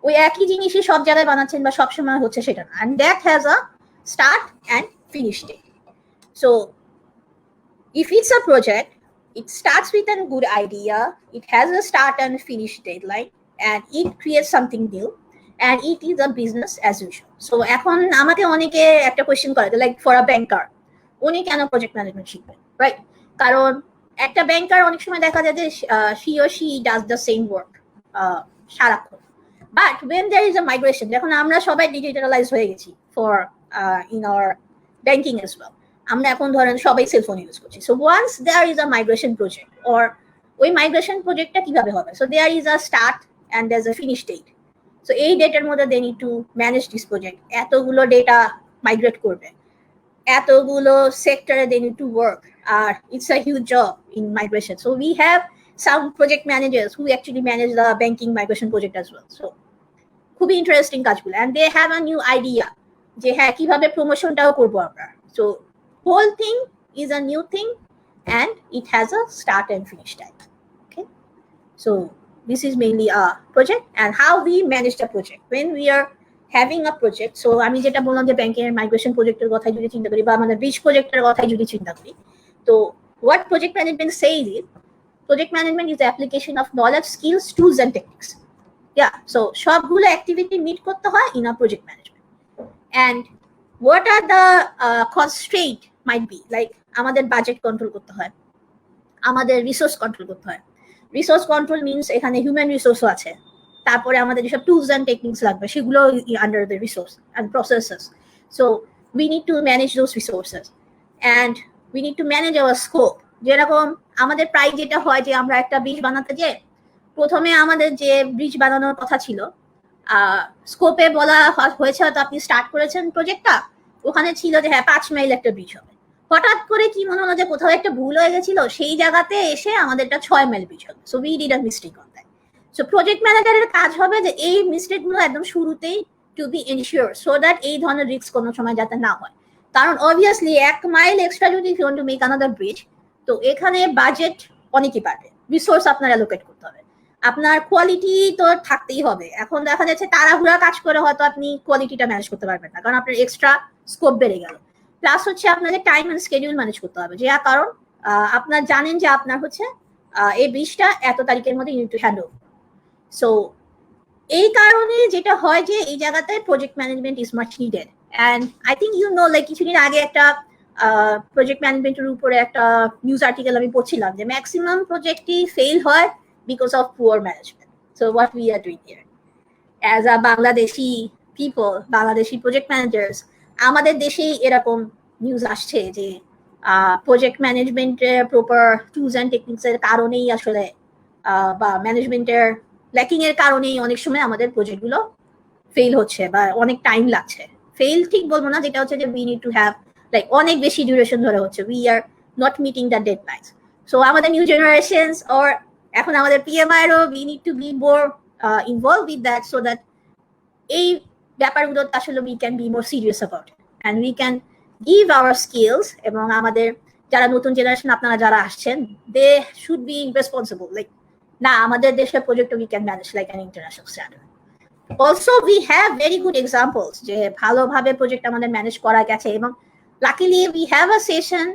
ওই একই জিনিসই সব জায়গায় বানাচ্ছেন বা সব সময় হচ্ছে, সেটা না। And that has a start and finish date. So if it's a project, it starts with a good idea, it has a start and finish deadline, and it creates something new, and it is a business as usual. So এখন আমাকে অনেকে একটা question করে, like for a ব্যাংকার, উনি কেন project management শিখবেন, right? কারণ একটা ব্যাংকার অনেক সময় দেখা যায় যে she or she does the same work সারাক্ষণ। But when there is a migration, যখন আমরা সবাই ডিজিটালাইজ হয়ে গেছি for in our banking as well, আমরা এখন ধরেন সবাই সেলফোন ইউজ করছি। So once there is a migration project, or ওই মাইগ্রেশন প্রজেক্টটা কিভাবে হবে, so there is a start and there is a finish date. So এই ডেটের মধ্যে they need to manage this project, এতগুলো ডেটা মাইগ্রেট করবে, এতগুলো সেক্টরে দে নিড টু ওয়ার্ক, আর it's a huge job in migration. So we have some project managers who actually manage the banking migration project as well. So খুবই interesting কাজগুলো, and they have a new idea যে হ্যাঁ কিভাবে প্রমোশনটাও করবো আমরা। So whole thing is a new thing, and it has a start and finish time. Okay, so this is mainly a project and how we manage the project when we are having a project. So আমি যেটা বললাম যে ব্যাংকের migration প্রজেক্টের কথা যদি চিন্তা করি, বা আমাদের ব্রিজ প্রজেক্টের কথা যদি চিন্তা করি, তো what project management says is Project management is the application of knowledge, skills, tools, and techniques. Yeah, so সবগুলো activity meet করতে হয় in a project management. And what are the constraint might be, like আমাদের budget control করতে হয়, আমাদের resource control করতে হয়। Resource control means এখানে হিউম্যান রিসোর্সও আছে, তারপরে আমাদের যেসব টুলস অ্যান্ড টেকনিক্স লাগবে সেগুলো under the resource and processes. So we need to manage those resources and we need to manage hour scope. যেরকম আমাদের প্রায় যেটা হয় যে আমরা একটা ব্রিজ বানাতে যে প্রথমে আমাদের যে ব্রিজ বানানোর কথা ছিল স্কোপে বলা হয়েছে, হয়তো আপনি স্টার্ট করেছেন প্রজেক্টটা, ওখানে ছিল যে হ্যাঁ 5 মাইল একটা ব্রিজ হবে। হঠাৎ করে কি মনে হলো যে কোথাও একটা ভুল হয়ে গেছিল, সেই জায়গাতে এসে আমাদেরটা 6 মাইল ব্রিজ হবে। So we did a mistake on that. So project ম্যানেজারের কাজ হবে যে এই মিস্টেকগুলো একদম শুরুতেই to be ensure, so that এই ধরনের রিস্ক কোনো সময় যাতে না হয়। কারণ অবভিয়াসলি 1 মাইল এক্সট্রা যদি you want to make another bridge, তো এখানে বাজেট অনেকই পাবে, রিসোর্স আপনার অ্যালোকেট করতে হবে, আপনার কোয়ালিটি তো থাকতেই হবে। এখন দেখা যাচ্ছে তাড়াহুড়া কাজ করে হয়তো আপনি কোয়ালিটিটা ম্যানেজ করতে পারবেন না, কারণ আপনার এক্সট্রা স্কোপ বেড়ে গেল। প্লাস হচ্ছে আপনাদের টাইম এন্ড স্কেডিউল ম্যানেজ করতে হবে, যে কারণ আপনার জানেন যে আপনার হচ্ছে এই ব্রিজটা এত তারিখের মধ্যে you need to handle. So এই কারণে যেটা হয় যে এই জায়গাতে project management is much needed. And I think you know, like কিছুদিন আগে একটা প্রজেক্ট ম্যানেজমেন্টের উপরে একটা নিউজ আর্টিকেল আমি পড়ছিলাম যে ম্যাক্সিমাম প্রজেক্টই ফেল হয় because of poor management. So what we are doing here as a Bangladeshi people, Bangladeshi project managers, আমাদের দেশেই এরকম নিউজ আসছে যে প্রজেক্ট ম্যানেজমেন্টের প্রপার টুলস অ্যান্ড টেকনিক্স এর কারণেই আসলে বা ম্যানেজমেন্টের ল্যাকিং এর কারণেই অনেক সময় আমাদের প্রজেক্টগুলো ফেল হচ্ছে বা অনেক টাইম লাগছে। ফেল ঠিক বলবো না, যেটা হচ্ছে যে we need to have like অনেক বেশি ডিউরেশন ধরে হচ্ছে, we are not meeting the deadlines. So আমাদের নিউ জেনারেশনস অর এখন আমাদের পিএমআই এরও we need to be more involve with that, so that এই ব্যাপারগুলো আসলে we can be more serious about and we can give our skills. এবং আমাদের যারা নতুন জেনারেশন আপনারা যারা আসছেন, they should be responsible, like না আমাদের দেশের project we can manage like an international standard. Also we have very good examples যে ভালোভাবে প্রজেক্ট আমাদের ম্যানেজ করা গেছে। এবং luckily we have a session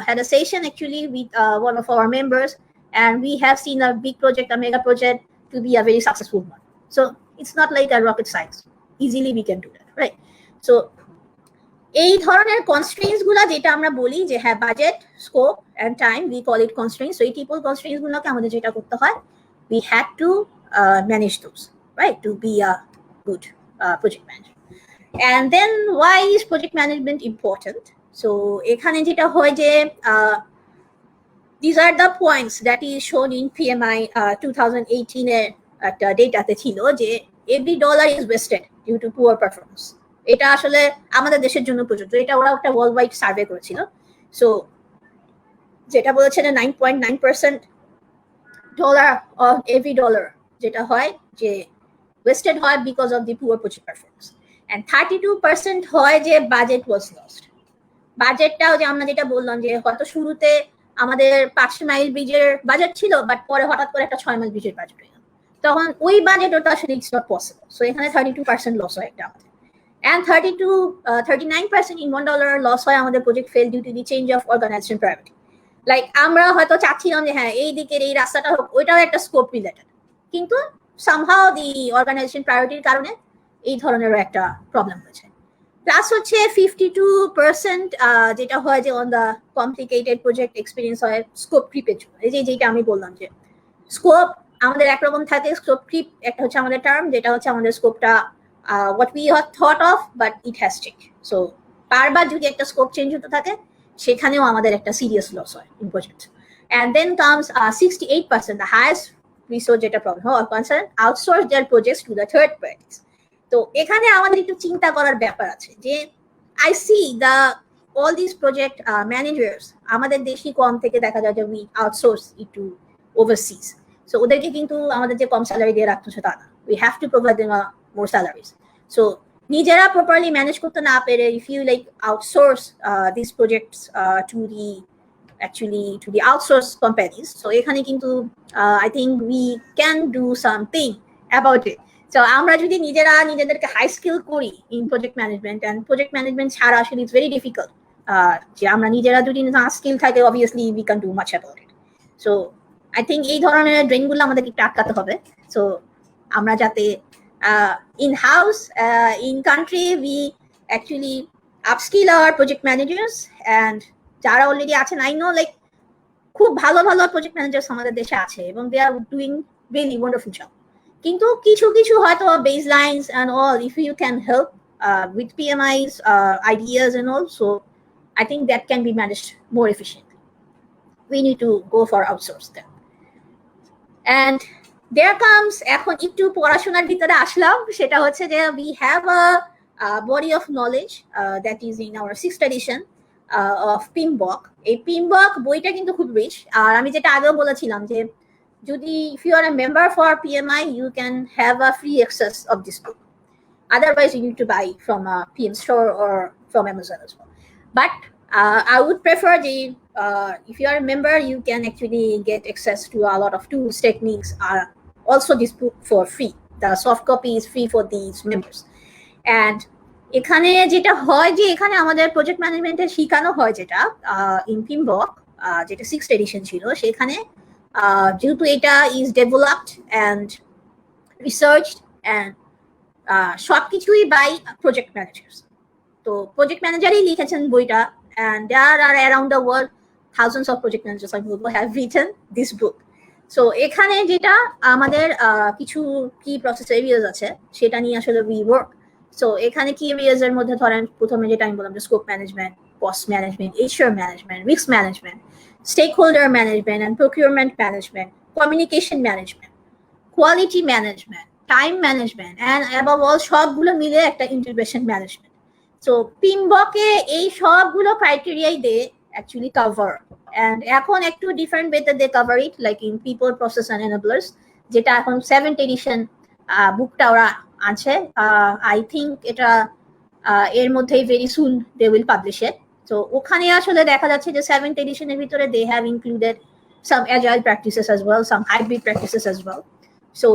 had a session actually with one of our members, and we have seen a big project, a mega project, to be a very successful one. So it's not like a rocket science, easily we can do that, right? So এই ধরনের কনস্ট্রেইনস গুলা যেটা আমরা বলি যে হ্যাঁ budget, scope and time, we call it constraints. So এই triple constraints গুলোকে আমাদের যেটা করতে হয়, we had to manage those, right, to be a good project manager. And then why is project management important? So এখানে যেটা হয় যে these are the points that is shown in PMI 2018 এর একটা ডেটাতে ছিল যে every dollar is wasted due to poor performance. এটা আসলে আমাদের দেশের জন্য প্রযোজ্য, এটা ওরা একটা ওয়ার্ল্ড ওয়াইড সার্ভে করেছিল। সো যেটা বলেছে যে 9.9% ডলার অফ এভরি ডলার যেটা হয় যে ওয়েস্টেড হয় because of the poor project performance, and 32% হয় যে বাজেট ওয়াজ লস্ট। বাজেটটাও যে আমরা যেটা বললাম যে হয়তো শুরুতে আমাদের 5 মাইল ব্রিজের বাজেট ছিল, বাট পরে হঠাৎ করে একটা 6 মাইল ব্রিজের বাজেট হয়ে গেল, তখন ওই বাজেট ওটা আসলে ইটস নট পসিবল। সো এখানে 32% লস হয় একটা আমাদের, and 39% in $1 loss হয় আমাদের project fail due to the change of organisation priority. Like আমরা হয়তো চাচ্ছিলাম যে হ্যাঁ এই দিকের এই রাস্তাটা হোক, ওইটাও একটা স্কোপ রিলেটেড, কিন্তু সামহাও দি অর্গানাইজেশন প্রায়োরিটির কারণে এই ধরনেরও একটা প্রবলেম হয়েছে। প্লাস হচ্ছে 52% যেটা হয় যে on the complicated project experience হয় স্কোপ ক্রিপের জন্য। এই যে যেটা আমি বললাম যে স্কোপ আমাদের একরকম থাকে, স্কোপ ক্রিপ একটা হচ্ছে আমাদের টার্ম, যেটা হচ্ছে আমাদের স্কোপটা what we have thought of but it has changed. So বারবার যদি একটা স্কোপ চেঞ্জ হতে থাকে সেখানেও আমাদের একটা সিরিয়াস লস হয় in project. And then comes 68%, the highest resource যেটা প্রবলেম হয় concern outsource their projects to the third parties. তো এখানে আমাদের একটু চিন্তা করার ব্যাপার আছে যে I see the all this project managers আমাদের দেশি কম থেকে দেখা যায় যে we outsource it to overseas. So ওদেরকে কিন্তু আমাদের যে কম স্যালারি দিয়ে রাখতেছে তা না, we have to provide them more salaries. So নিজেরা properly manage করতে না পেরে if you like outsource these projects to the outsource companies, so এখানে কিন্তু I think we can do something about it. So আমরা যদি নিজেরা নিজেদেরকে হাই স্কিল করি in project management, and project management ছাড়া আসলে it's very difficult, যে আমরা নিজেরা যদি না স্কিল থাকে obviously we can do much about it. So I think এই ধরনের ড্রেনগুলো আমাদেরকে একটু আটকাতে হবে। সো আমরা যাতে in house in country we actually upskill our project managers and যারা অলরেডি আছেন, আই নো লাইক খুব ভালো ভালো প্রজেক্ট ম্যানেজার্স আমাদের দেশে আছে এবং they are doing really wonderful job. কিন্তু কিছু কিছু হয়তো base lines and all if you can help with PMI's ideas and all, so I think that can be managed more efficiently. We need to go for outsource them. And there comes এখন একটু পড়াশোনার ভিতরে আসলাম, সেটা হচ্ছে যে we have a body of knowledge that is in our 6th edition of PMBOK. এই PMBOK বইটা কিন্তু খুব রিচ, আর আমি যেটা আগেও বলেছিলাম যে যদি if you are a member for PMI you can have a free access of this book. Otherwise you need to buy from a PM store or from Amazon as well. But I would prefer if you are a member you can actually get access to a lot of tools, techniques, also this book for free. The soft copy is free for these members. And এখানে যেটা হয় যে এখানে আমাদের project ম্যানেজমেন্টে শেখানো হয় যেটা ইন পিমবক যেটা 6th এডিশন ছিল, সেখানে যেহেতু এটা is developed and researched and সবকিছুই বাই প্রজেক্ট ম্যানেজার্স। তো প্রজেক্ট ম্যানেজারই লিখেছেন বইটা, and there are around the world thousands of project managers who have written this book. So এখানে যেটা আমাদের কিছু কি প্রসেস এরিয়াস আছে সেটা নিয়ে আসলে we work. So এখানে কি এরিয়াস এর মধ্যে ধরেন প্রথমে যেটা আমি বললাম যে scope management, cost management, HR management, risk management, stake holder management and procurement management, communication management, quality management, time management and above all সবগুলো মিলে একটা ইন্টিগ্রেশন ম্যানেজমেন্ট। সো পিমবকে এই সবগুলো ক্রাইটেরিয়াই দে অ্যাকচুয়ালি কভার, অ্যান্ড এখন একটু ডিফারেন্ট ওয়েতে they cover it like in people process and enablers, যেটা এখন 7th এডিশন বুকটা ওরা আছে। আই থিঙ্ক এটা এর মধ্যেই very soon they will publish it. তো ওখানে আসলে দেখা যাচ্ছে যে 7th এডিশনের ভিতরে they have included some agile practices as well, some hybrid practices as well. So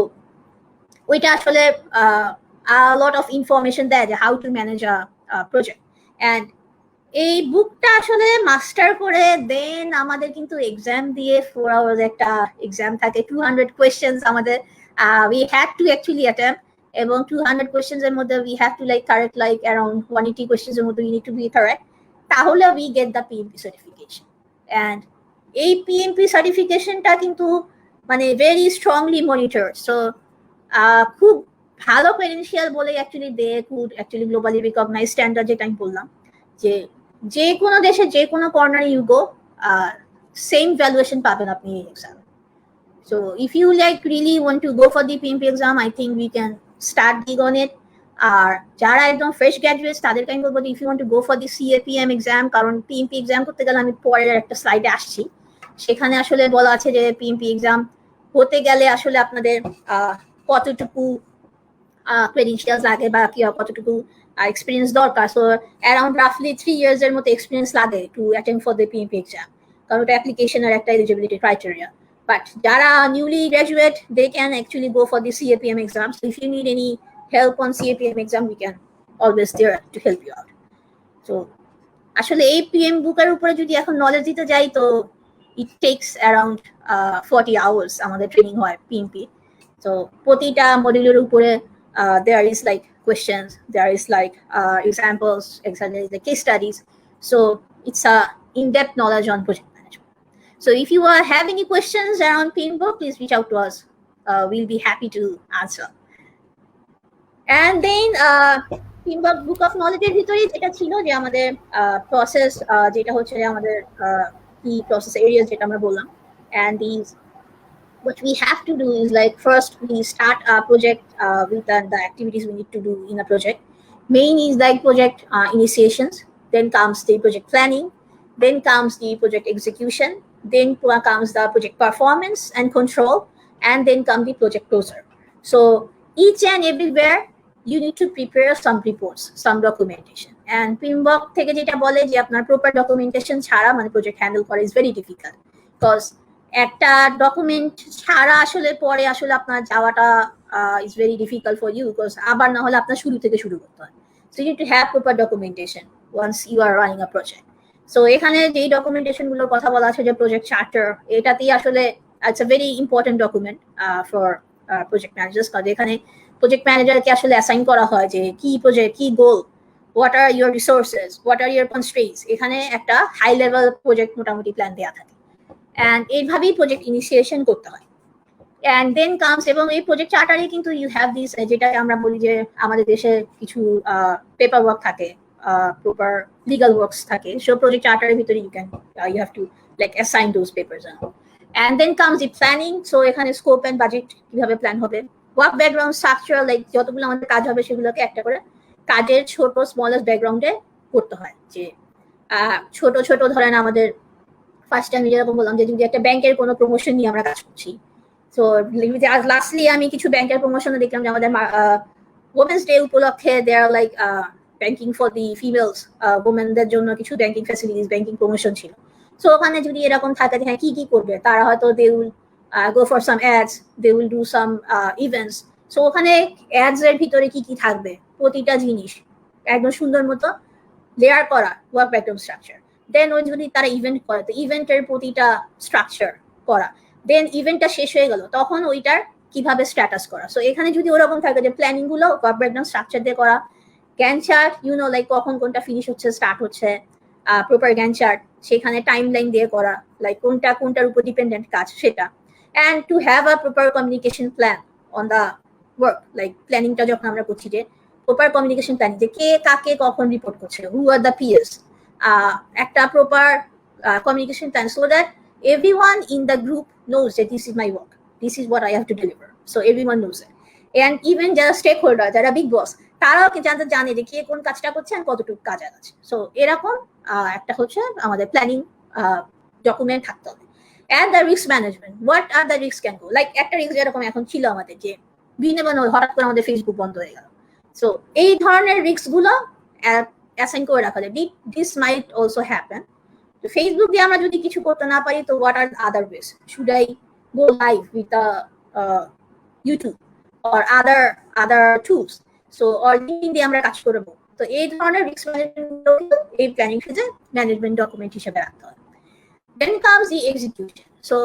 ওইটা আসলে a lot of information there how to manage a project. And এই বুকটা আসলে মাস্টার করে দেন আমাদের কিন্তু এক্সাম দিয়ে 4 hours একটা এক্সাম থাকে, 200 questions আমাদের we had to actually attempt, এবং 200 questions এর মধ্যে we have to like correct like around 180 questions এর মধ্যে we need to be correct, তাহলে we get the PMP certification. And এই PMP সার্টিফিকেশনটা কিন্তু মানে ভেরি স্ট্রংলি মনিটর, সো খুব ভালো ক্রেডেনশিয়াল বলে actually they could actually globally recognise standard, যেটা আমি বললাম যে যে কোনো দেশে যে কোনো কর্নারে ইউ গো সেম ভ্যালুয়েশন পাবেন আপনি এই exam. So if you like really want to go for the PMP exam I think we can start dig on it. আর যারা একদম ফ্রেশ গ্র্যাজুয়েটস তাদেরকে আমি বলবো if you want to go for the CAPM exam, কারণ PMP exam করতে গেলে আমি পরের একটা স্লাইডে আসছি, সেখানে আসলে বলা আছে যে PMP এক্সাম হতে গেলে আসলে আপনাদের কতটুকু ক্রেডেনশিয়ালস লাগে বা কি কতটুকু এক্সপিরিয়েন্স দরকার। সো অ্যারাউন্ড রাফলি 3 years এর মতো এক্সপিরিয়েন্স লাগে to attend for the PMP exam, কারণ ওটা অ্যাপ্লিকেশনের একটা এলিজিবিলিটি ক্রাইটেরিয়া। বাট যারা newly graduate they can actually go for the CAPM exam. So if you need any help on CAPM exam we can always there to help you out. So আসলে এই PM বুকের উপরে যদি এখন knowledge দিতে যাই তো it takes around 40 hours আমাদের ট্রেনিং হয় PMP। তো প্রতিটা মডিউলের উপরে there is like questions, there is like examples, exactly the case studies. So it's a in-depth knowledge on project management. So if you have any questions around PMBOK, please reach out to us. We'll be happy to answer. And then PMBOK book of knowledge এর ভিতরে যেটা ছিল যে আমাদের process, যেটা হচ্ছে আমাদের কি process areas যেটা আমরা বললাম, and these what we have to do is like first we start a project with the activities we need to do in a project. Main is like project initiations, then comes the project planning, then comes the project execution, then comes the project performance and control, and then come the project closure. So each and everywhere you need to prepare some reports, some documentation. And PMBOK থেকে যেটা বলে যে আপনার proper documentation ছাড়া মানে project handle করা is very difficult, because একটা document ছাড়া আসলে পরে আসলে আপনার যাওয়াটা is very difficult for you, because আবার না হলে আপনার শুরু থেকে শুরু করতে হয়। So you need to have proper documentation once you are running a project. So এখানে যেই ডকুমেন্টেশন গুলোর কথা বলা আছে যে প্রজেক্ট চার্টার, এটাতেই আসলে It's a very important document for project managers, কারণ এখানে প্রজেক্ট ম্যানেজারকে আসলে অ্যাসাইন করা হয় যে কি প্রজেক্ট, কি গোল, what are your resources, what are your constraints, এখানে একটা হাই লেভেল প্রজেক্ট মোটামুটি প্ল্যান দেওয়া থাকে। অ্যান্ড এইভাবেই প্রজেক্ট ইনিশিয়েশন করতে হয়। অ্যান্ড দেন কামস, এবং এই প্রজেক্ট চার্টারে কিন্তু ইউ হ্যাভ দিস, যেটা আমরা বলি যে আমাদের দেশে কিছু পেপার ওয়ার্ক থাকে, প্রপার লিগাল ওয়ার্কস থাকে, সো প্রজেক্ট চার্টারের ভিতরে you can you have to like assign those papers. And then comes the planning, so এখানে স্কোপ অ্যান্ড বাজেট কিভাবে প্ল্যান হবে, ওয়ার্ক ব্যাকগ্রাউন্ড স্ট্রাকচার, লাইক যতগুলো আমাদের কাজ হবে সেগুলোকে একটা করে কাজের ছোট স্মলেস্ট ব্যাকগ্রাউন্ডে করতে হয়। যে ছোট ছোট ধরেন আমাদের ফার্স্ট আমি যেরকম বললাম যে যদি একটা ব্যাংকের কোনো প্রমোশন নিয়ে আমরা কাজ করছি, সো লাস্টলি আমি কিছু ব্যাংকের প্রমোশনে দেখলাম যে আমাদের ওমেন্স ডে উপলক্ষে they are like banking for the females, ওমেনদের জন্য কিছু ব্যাংকিং ফ্যাসিলিটিস, ব্যাংকিং প্রমোশন ছিল। সো ওখানে যদি এরকম থাকে যে হ্যাঁ কি কি করবে, তারা হয়তো they will go for some ads, they will do some events. So ওখানে অ্যাডস এর ভিতরে কি কি থাকবে প্রতিটা জিনিস একদম সুন্দর মতো লেয়ার করা ওয়ার্ক ব্যাকগ্রাউন্ড স্ট্রাকচার। দেন ওই যদি তারা ইভেন্ট করে তো ইভেন্টের প্রতিটা স্ট্রাকচার করা, দেন ইভেন্টটা শেষ হয়ে গেল তখন ওইটার কিভাবে স্ট্যাটাস করা। সো এখানে যদি ওরকম থাকে যে প্ল্যানিং গুলো ওয়ার্ক ব্যাকগ্রাউন্ড স্ট্রাকচার দিয়ে করা, গ্যান চার্ট ইউনো লাইক কখন কোনটা ফিনিশ হচ্ছে স্টার্ট হচ্ছে, প্রপার গ্যান চার্ট সেখানে টাইম লাইন দিয়ে করা, লাইক কোনটা কোনটার উপর ডিপেন্ডেন্ট কাজ সেটা। And two have a proper communication plan on the work, like প্ল্যানিংটা যখন আমরা করছি যে প্রপার কমিউনিকেশন প্ল্যানিং, যে কে কাকে কখন রিপোর্ট করছে, হু আর দ্য পিএস, একটা proper communication plan so that everyone in the group knows that this is my work, this is what I have to deliver, so everyone knows it. And even যারা stake holder, যারা big বস, তারাও জানে যে কে কোন কাজটা করছে আর কতটুকু কাজ আছে। সো এরকম একটা হচ্ছে আমাদের প্ল্যানিং ডকুমেন্ট থাকতে হবে। And the risk management, what are the risk can go, like একটা রিস্ক যেরকম এখন ছিল আমাদের যে হঠাৎ করে আমাদের ফেসবুক বন্ধ হয়ে গেল, সো এই ধরনের রিস্ক গুলো অ্যাসাইন করে রাখা যায়, দিস মাইট অলসো হ্যাপেন। তো ফেসবুক দিয়ে আমরা যদি কিছু করতে না পারি তো what are other ways, should I go live with YouTube or other tools, so or LinkedIn দিয়ে আমরা কাজ করব। তো এই ধরনের রিস্ক ম্যানেজমেন্ট এই প্ল্যানিং ফেজে ম্যানেজমেন্ট ডকুমেন্ট হিসেবে রাখতে হবে। Then comes the execution, so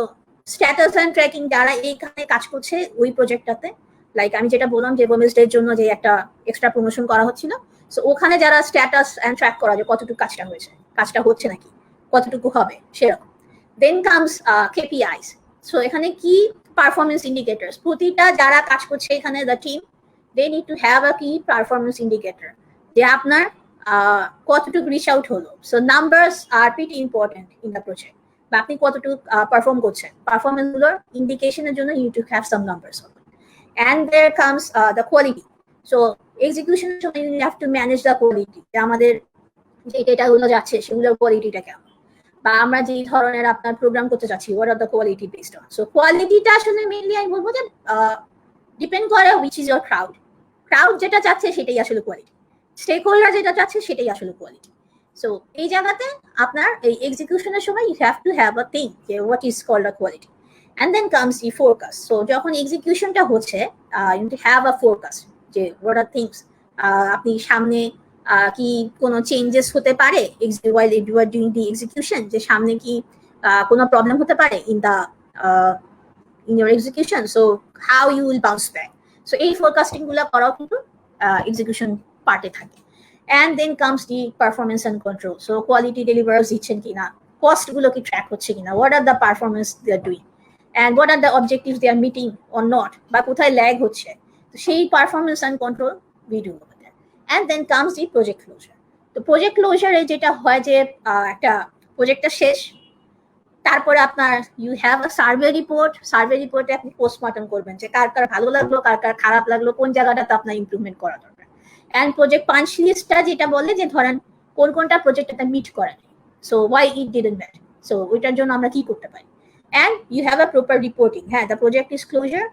status and tracking যারা এইখানে কাজ করছে ওই প্রজেক্টটাতে, লাইক আমি যেটা বললাম যে ওমেন্স ডের জন্য যে একটা এক্সট্রা প্রমোশন করা হচ্ছিল, সো ওখানে যারা স্ট্যাটাস অ্যান্ড ট্র্যাক করা যে কতটুকু কাজটা হয়েছে, কাজটা হচ্ছে নাকি, কতটুকু হবে সেরকম। দেন কামস কেপিআইস, সো এখানে কি পারফরমেন্স ইন্ডিকেটরস, প্রতিটা যারা কাজ করছে এখানে the team they need to have a key performance indicator, যে আপনার কতটুকু রিচ আউট হলো। So numbers are pretty important in the project, বা আপনি কতটুকু পারফর্ম করছেন, পারফরমেন্স গুলোর ইন্ডিকেশনের জন্য you to have some numbers. And there comes the quality, so এক্সিকিউশনের সময় you have to manage the quality, আমাদের যে ডেটাগুলো যাচ্ছে সেগুলোর কোয়ালিটিটা কেমন, বা আমরা যে ধরনের আপনার প্রোগ্রাম করতে যাচ্ছি what are the quality based on. So কোয়ালিটিটা আসলে মেইনলি আমি বলবো যে ডিপেন্ড করে which is your crowd, crowd যেটা চাচ্ছে সেটাই আসলে কোয়ালিটি, স্টেক হোল্ডার যেটা চাচ্ছে সেটাই আসলে কোয়ালিটি। সো এই জায়গাতে আপনার এই এক্সিকিউশনের সময় you have to have a thing যে what is called a quality. And then comes the forecast, so যখন এক্সিকিউশনটা হচ্ছে you to have a forecast, যে হোয়াট আর থিংস, আপনি সামনে কি কোনো চেঞ্জেস হতে পারে while you are doing the execution, যে সামনে কি কোনো প্রবলেম হতে পারে in your execution, so how you will bounce back. So এই ফোরকাস্টিং গুলো করাও কিন্তু এক্সিকিউশন পার্টে থাকে। and then comes the performance and control, so quality delivers দিচ্ছেন কিনা, কস্ট গুলো কি ট্র্যাক হচ্ছে কিনা, what are the performance they are doing and what are the objectives they are meeting or not, বা কোথায় ল্যাগ হচ্ছে, তো সেই performance and control we do over there. And then comes the project closure, তো project ক্লোজারে যেটা হয় যে একটা প্রজেক্টটা শেষ, তারপরে আপনার you have a survey report, survey রিপোর্টে আপনি পোস্টমর্টম করবেন যে কার কার ভালো লাগলো, কার কার খারাপ লাগলো, কোন জায়গাটাতে আপনার ইমপ্রুভমেন্ট করা দরকার। অ্যান্ড প্রজেক্ট পাঞ্চ লিস্টটা যেটা বলে যে ধরেন কোন কোনটা প্রজেক্টটা মিট করে, so why it didn't meet, so ওইটার জন্য আমরা কি করতে পারি। And you have a proper reporting, হ্যাঁ দ্য প্রজেক্ট ইজ ক্লোজার,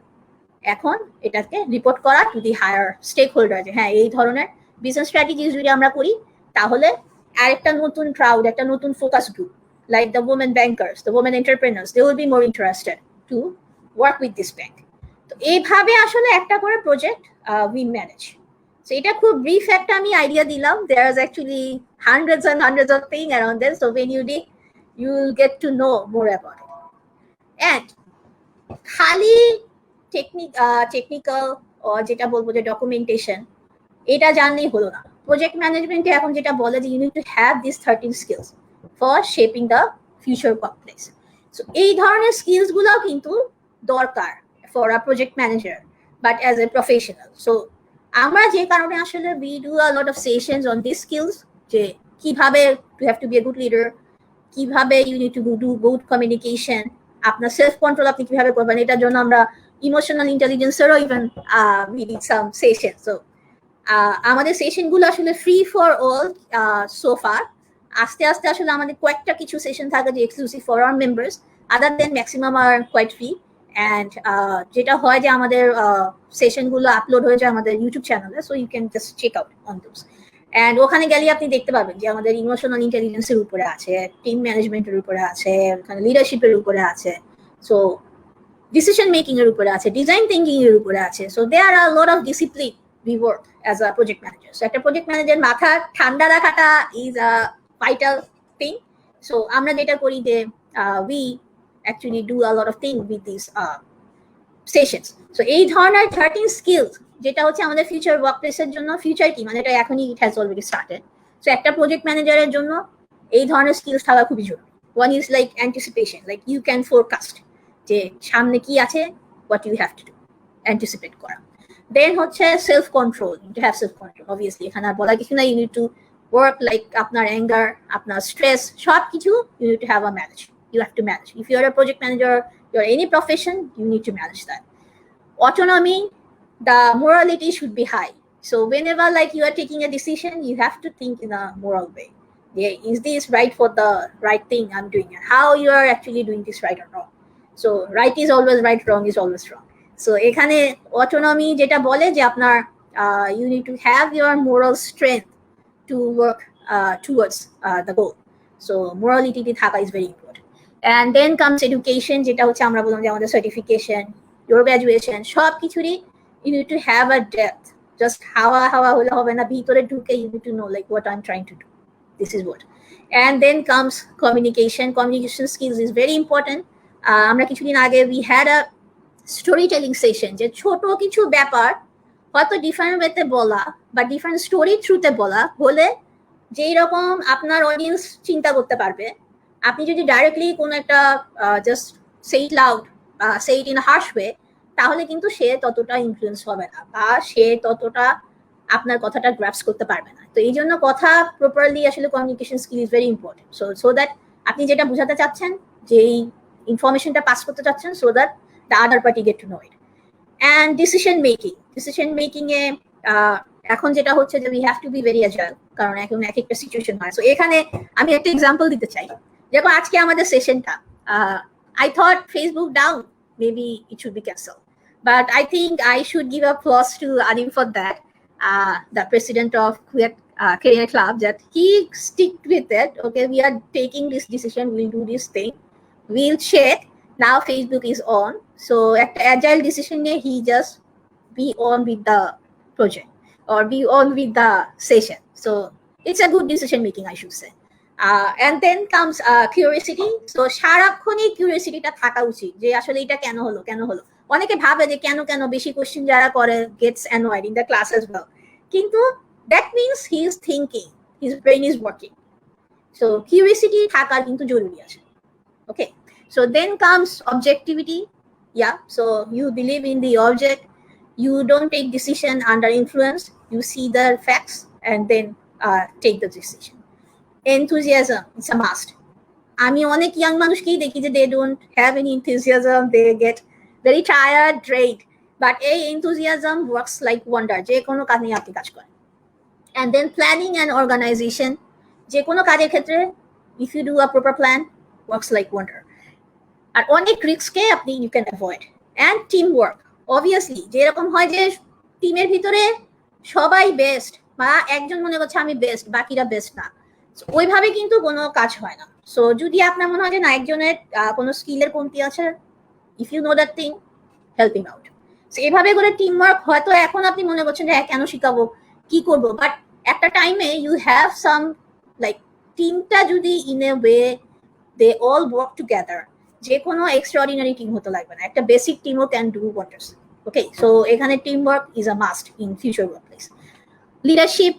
এখন এটাকে রিপোর্ট করা to the higher stakeholder, যে হ্যাঁ এই ধরনের বিজনেস স্ট্র্যাটেজিস যদি আমরা করি তাহলে আরেকটা নতুন ক্রাউড, একটা নতুন focus group like the women bankers, the women entrepreneurs, they will be more interested to work with this bank. তো এইভাবে আসলে একটা করে প্রজেক্ট we manage. So এটা খুব ব্রিফ একটা আমি আইডিয়া দিলাম, there is actually hundreds and hundreds of things around this, so when you dig you will get to know more about it. And খালি টেকনিক্যাল যেটা বলবো যে ডকুমেন্টেশন এটা জানলেই হলো না। প্রজেক্ট ম্যানেজমেন্টে এখন যেটা বলে যে you need to have this 13 skills for shaping the future workplace. So এই ধরনের স্কিলস গুলোও কিন্তু দরকার for a project manager but as a professional. So আমরা যে কারণে আসলে we do a lot of sessions on this skills, যে কিভাবে to have to be a good leader, কিভাবে you need to do good communication, আপনার self control আপনি কিভাবে করবেন, এটার জন্য আমরা ইমোশনাল ইন্টেলিজেন্সেরও even we did some session. So আমাদের সেশন গুলো আসলে ফ্রি ফর অল সোফার। আস্তে আস্তে আসলে আমাদের কয়েকটা কিছু সেশন থাকে যে exclusive for our members, other than maximum are quite free. And যেটা হয় যে আমাদের সেশন গুলো আপলোড হয়ে যায় আমাদের ইউটিউব চ্যানেলে, so you can just check out on those. And ওখানে গেলে আপনি দেখতে পাবেন যে আমাদের ইমোশনাল ইন্টেলিজেন্সের উপরে আছে, টিম ম্যানেজমেন্টের উপরে আছে, ওখানে লিডারশিপের উপরে আছে, সো ডিসিশন মেকিং এর উপরে আছে, ডিজাইন থিঙ্কিং এর উপরে আছে। So they are a lot of discipline we work as a project manager. So একটা project manager মাথা ঠান্ডা রাখাটা is a vital thing. So আমরা যেটা করি যে we actually do a lot of things with these sessions. So এই ধরনের 13 skills যেটা হচ্ছে আমাদের ফিউচার ওয়ার্কপ্লেসের জন্য, ফিউচার কি মানে এটা এখনই it has already started. So একটা প্রজেক্ট ম্যানেজারের জন্য এই ধরনের স্কিলস থাকা খুবই জরুরি। One is like anticipation, like you can forecast যে সামনে কি আছে, what you have to do, anticipate করা। Then হচ্ছে self control, you have self control obviously, এখানে আর বলা কিছু না, you need to work like আপনার anger, আপনার stress সব কিছু you need to have a manage, you have to manage. If you are a project manager, you're any profession, you need to manage that. Autonomy, the morality should be high. So whenever like you are taking a decision, you have to think in a moral way. Yeah, is this right for the right thing I'm doing, and how you are actually doing this right or wrong. So right is always right, wrong is always wrong. So এখানে autonomy যেটা বলে যে আপনার you need to have your moral strength to work towards the goal. So morality থাকা is very important. And then comes education, যেটা হচ্ছে আমরা বললাম যে আমাদের সার্টিফিকেশন, ইউর গ্র্যাজুয়েশন সব কিছুরই you need to have a depth. Just হাওয়া হাওয়া হলে হবে না, ভিতরে ঢুকে you need to know like what I am trying to do, this is what. And then comes communication, communication skills is very important. আমরা কিছুদিন আগে we had a story telling session, যে ছোট কিছু ব্যাপার হয়তো ডিফারেন্ট ওয়েতে বলা বা ডিফারেন্ট স্টোরি থ্রুতে বলা হলে যেই রকম আপনার অডিয়েন্স চিন্তা করতে পারবে, আপনি যদি ডাইরেক্টলি কোনো একটা just say it loud say it in harsh way, তাহলে কিন্তু সে ততটা ইনফ্লুয়েন্স হবে না বা সে ততটা আপনার কথাটা গ্রাস্প করতে পারবে না। তো এই জন্য কথা প্রপারলি আসলে communication skill is very important. So that আপনি যেটা বোঝাতে চাচ্ছেন, যেই ইনফরমেশনটা পাস করতে চাচ্ছেন, so that the other party get to know it. And decision making এ এখন যেটা হচ্ছে যে we have to be very agile, কারণ এখন এক একটা সিচুয়েশন হয়। সো এখানে আমি একটা এক্সাম্পল দিতে চাই। যেমন আজকে আমাদের সেশনটা, I thought Facebook down, maybe it should be cancelled, but I think I should give applause to Anim for that, the president of KUET Career Club, that he stick with it. Okay, we are taking this decision, we'll do this thing, we'll check. Now Facebook is on, so at agile decision he just be on with the project or be on with the session. So it's a good decision making, I should say. And then comes curiosity. So সারাক্ষণই কিউরিওসিটিটা থাকা উচিত, যে আসলে এটা কেন হলো কেন হলো। অনেকে ভাবে যে কেন কেন বেশি কোশ্চেন যারা করে gets annoyed in the class as well, কিন্তু that means he is thinking, his brain is working. So curiosity থাকা কিন্তু জরুরি আছে। Okay, so then comes objectivity. Yeah, so you believe in the object, you don't take decision under influence, you see the facts and then take the decision. Enthusiasm, it's a must. আমি অনেক young মানুষকেই দেখি যে they don't have any enthusiasm, they get very tired, drained, but এই enthusiasm works like wonder, যে কোনো কাজ নিয়ে আপনি কাজ করেন। And then planning and organization, যে কোনো কাজের ক্ষেত্রে if you do a proper plan, works like wonder. আর অনেক রিস্ককে আপনি you can avoid. And team work, obviously যেরকম হয় যে টিমের ভিতরে সবাই বেস্ট বা একজন মনে করছে আমি বেস্ট, বাকিরা বেস্ট না, ওইভাবে কিন্তু কোনো কাজ হয় না। সো যদি আপনার মনে হয় যে না একজনের কোনো স্কিলের কমতি আছে, if you know that thing, help him out. So এভাবে করে টিম ওয়ার্ক, হয়তো এখন আপনি মনে করছেন যে হ্যাঁ কেন শিখাবো, কি করবো, বাট একটা টাইমে ইউ হ্যাভ সাম লাইক টিমটা যদি in a way they all work together, যে কোনো এক্সট্রাঅর্ডিনারি টিম হতে লাগবে না, একটা বেসিক টিমও can do wonders. Okay, so এখানে team work is a must in future workplace. Leadership,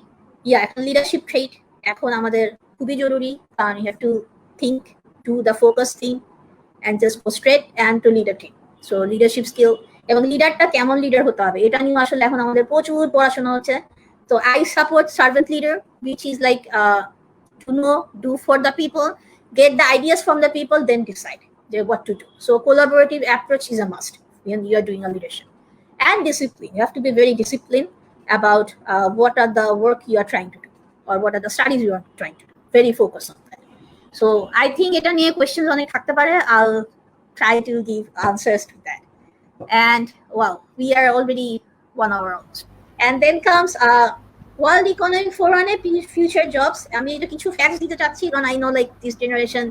এখন লিডারশিপ ট্রেট এখন আমাদের খুবই জরুরি, কারণ you have to think, do the focus thing and just go straight and to lead a team. So leadership skill, এবং লিডারটা কেমন leader হতে হবে এটা নিয়ে আসলে এখন আমাদের প্রচুর পড়াশোনা হচ্ছে। তো I support servant leader, which is like to know, do for the people, get the ideas from the people, then decide what to do. So collaborative approach is a must when you are doing a leadership. And discipline, you have to be very disciplined about what are the work you are trying to do or what are the studies you are trying to do. Very focused on that. So I think এটা নিয়ে questions অনেক থাকতে পারে, I'll try to give answers to that. And wow, we are already 1 hour almost. And then comes World Economic Forum future jobs. আমি এটা কিছু facts দিতে চাচ্ছি, কারণ I know like this generation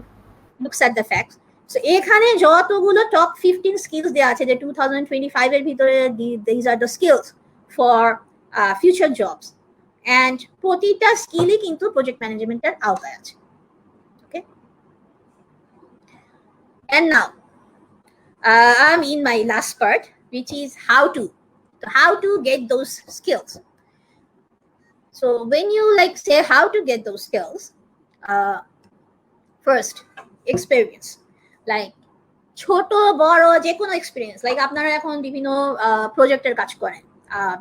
looks at the facts. So এখানে যতগুলো top 15 skills দেওয়া আছে যে 2025 এর ভিতরে these are the skills for future jobs, and প্রতিটা স্কিলই কিন্তু প্রজেক্ট ম্যানেজমেন্টের আওতায় আছে। Okay, and now I'm in my last part, which is how to get those skills. So when you like say how to get those skills, first experience, like ছোট বড় যে কোনো experience, like আপনারা এখন বিভিন্ন প্রজেক্টের কাজ করেন,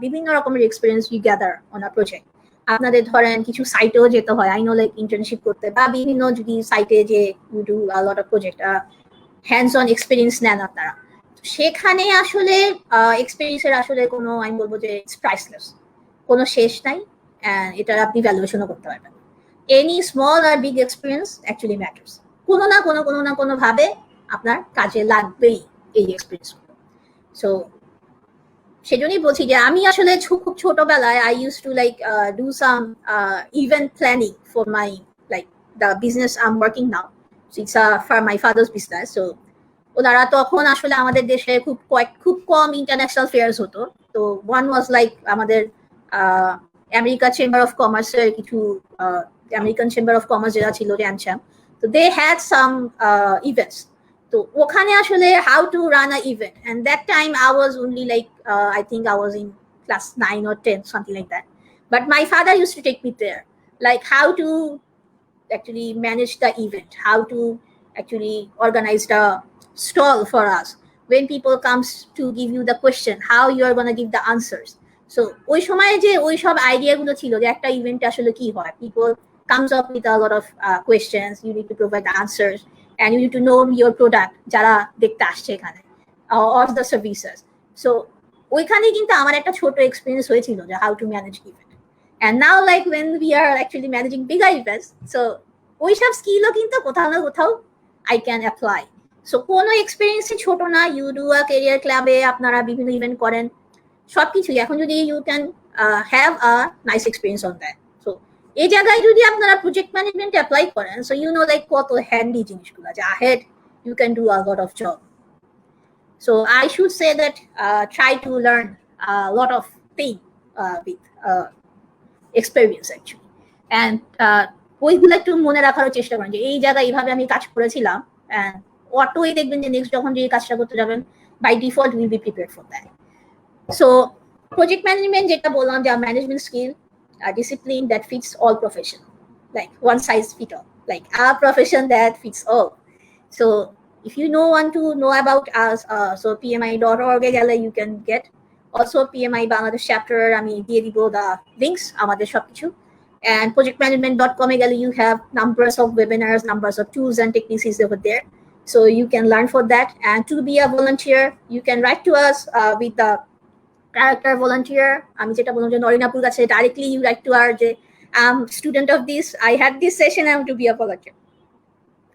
বিভিন্ন রকমের experience you gather on a project. আপনাদের ধরেন কিছু সাইটেও যেতে হয়, আই নো লাইক ইন্টার্নশিপ করতে, বা বিভিন্ন যদি সাইটে যে you do a lot of project, hands on experience নেন আপনারা। সেখানে আসলে এক্সপিরিয়েন্সের আসলে কোনো আমি বলবো যে ইটস প্রাইসলেস, কোনো শেষ নাই, এটার আপনি ভ্যালুয়েশনও করতে পারবেন। এনি স্মল আর বিগ এক্সপিরিয়েন্স অ্যাকচুয়ালি ম্যাটার্স, কোনো না কোনো ভাবে আপনার কাজে লাগবেই এই এক্সপিরিয়েন্স। সো সেজন্যই বলছি যে আমি আসলে খুব ছোটবেলায় I use to like do some event planning for my like the business I am working now. It's for my father's business. So ওনারা তখন আসলে আমাদের দেশে খুব কম ইন্টারন্যাশনাল ফেয়ার্স হতো। তো ওয়ান ওয়াজ লাইক আমাদের আমেরিকা চেম্বার অফ কমার্সের কিছু আমেরিকান চেম্বার অফ কমার্স যেটা ছিল র্যানচ্যাম, তো দে হ্যাড সাম ইভেন্টস। তো ওখানে আসলে how to run a event, and that time I was only like I think I was in class 9 or 10, something like that. But my father used to take me there, like how to actually manage the event, how to actually organize the stall for us. When people comes to give you the question, how you are going to give the answers. So ওই সময় যে ওই সব idea গুলো ছিল যে একটা ইভেন্টে আসলে কি হয়, people comes up with a lot of questions, you need to provide the answers, and you need to know your product যারা দেখতে আসছে এখানে, or the services. So ওইখানে কিন্তু আমার একটা ছোট এক্সপেরিয়েন্স হয়েছিল যে how to manage event. And now like when we are actually managing bigger events, so ওই সব স্কিলও কিন্তু কোথাও না কোথাও I can apply. সো কোনো এক্সপিরিয়েন্সই ছোট না, ইউ ডু আ ক্যারিয়ার ক্লাবে আপনারা বিভিন্ন ইভেন্ট করেন, সবকিছুই এখন যদি you can have a nice experience on that. So এই জায়গায় যদি আপনারা প্রজেক্ট ম্যানেজমেন্ট অ্যাপ্লাই করেন, সো ইউ নো লাইক কত হ্যান্ডি জিনিসগুলো যে ahead you can do a lot of job. So I should say that try to learn lot of thing with experience actually, and ওইগুলো একটু মনে রাখারও চেষ্টা করেন যে এই জায়গায় এইভাবে আমি কাজ করেছিলাম, অ্যান্ড অটোই দেখবেন যে নেক্সট যখন যে কাজটা করতে যাবেন by default will be prepared for that. So project management যেটা বললাম যে management skill, discipline that fits all profession, like one size fit all, like a profession that fits all. So if you want to know about us, so pmi.org এ গেলে you can get also PMI Bangladesh chapter, আমি দিয়ে দিব the links আমাদের সবকিছু, and projectmanagement.com এ গেলে you have numbers of webinars, numbers of tools and techniques over there. So you can learn for that. And to be a volunteer, you can write to us with the character volunteer. আমি যেটা বললাম যে নরিনাপুর কাছে directly you write to our যে I'm student of this, I had this session, I want to be a volunteer.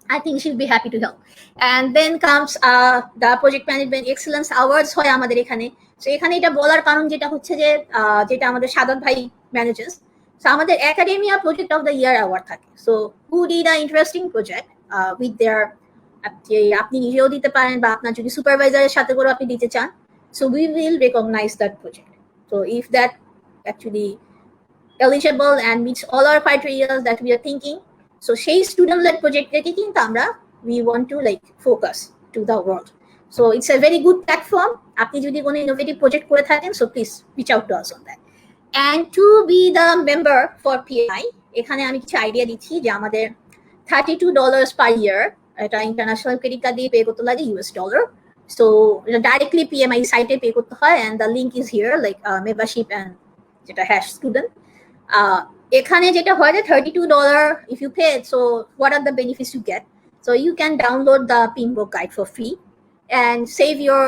I think she'll be happy to help. And then comes the project management excellence awards হয় আমাদের এখানে। So এখানে এটা বলার কারণ যেটা হচ্ছে যে যেটা আমাদের সাদত ভাই ম্যানেজার্স, so আমাদের academia project of the year award থাকে। So who did an interesting project with their, আপনি নিজেও দিতে পারেন বা আপনার যদি সুপারভাইজারের সাথে করে আপনি দিতে চান, so we will recognize that project. So if that actually eligible and meets all our criteria that we are thinking, so সেই স্টুডেন্ট লেড প্রজেক্টটাকে কিন্তু আমরা we want to like focus to to the world. So it's a very good platform. আপনি যদি কোনো innovative project করে থাকেন, so please reach out to us on that. And to be the member for PMI, এখানে আমি কিছু idea দিচ্ছি যে আমাদের $32 per year এটা ইন্টারন্যাশনাল ক্রেডিট কার্ড দিয়ে পে করতে লাগে US dollar. So directly PMI site pay করতে হয়, and the link is here, like membership and যেটা #student. এখানে যেটা হয় যে $32 if you pay it, so what are the benefits you get? So you can download the PMBOK guide for free and save your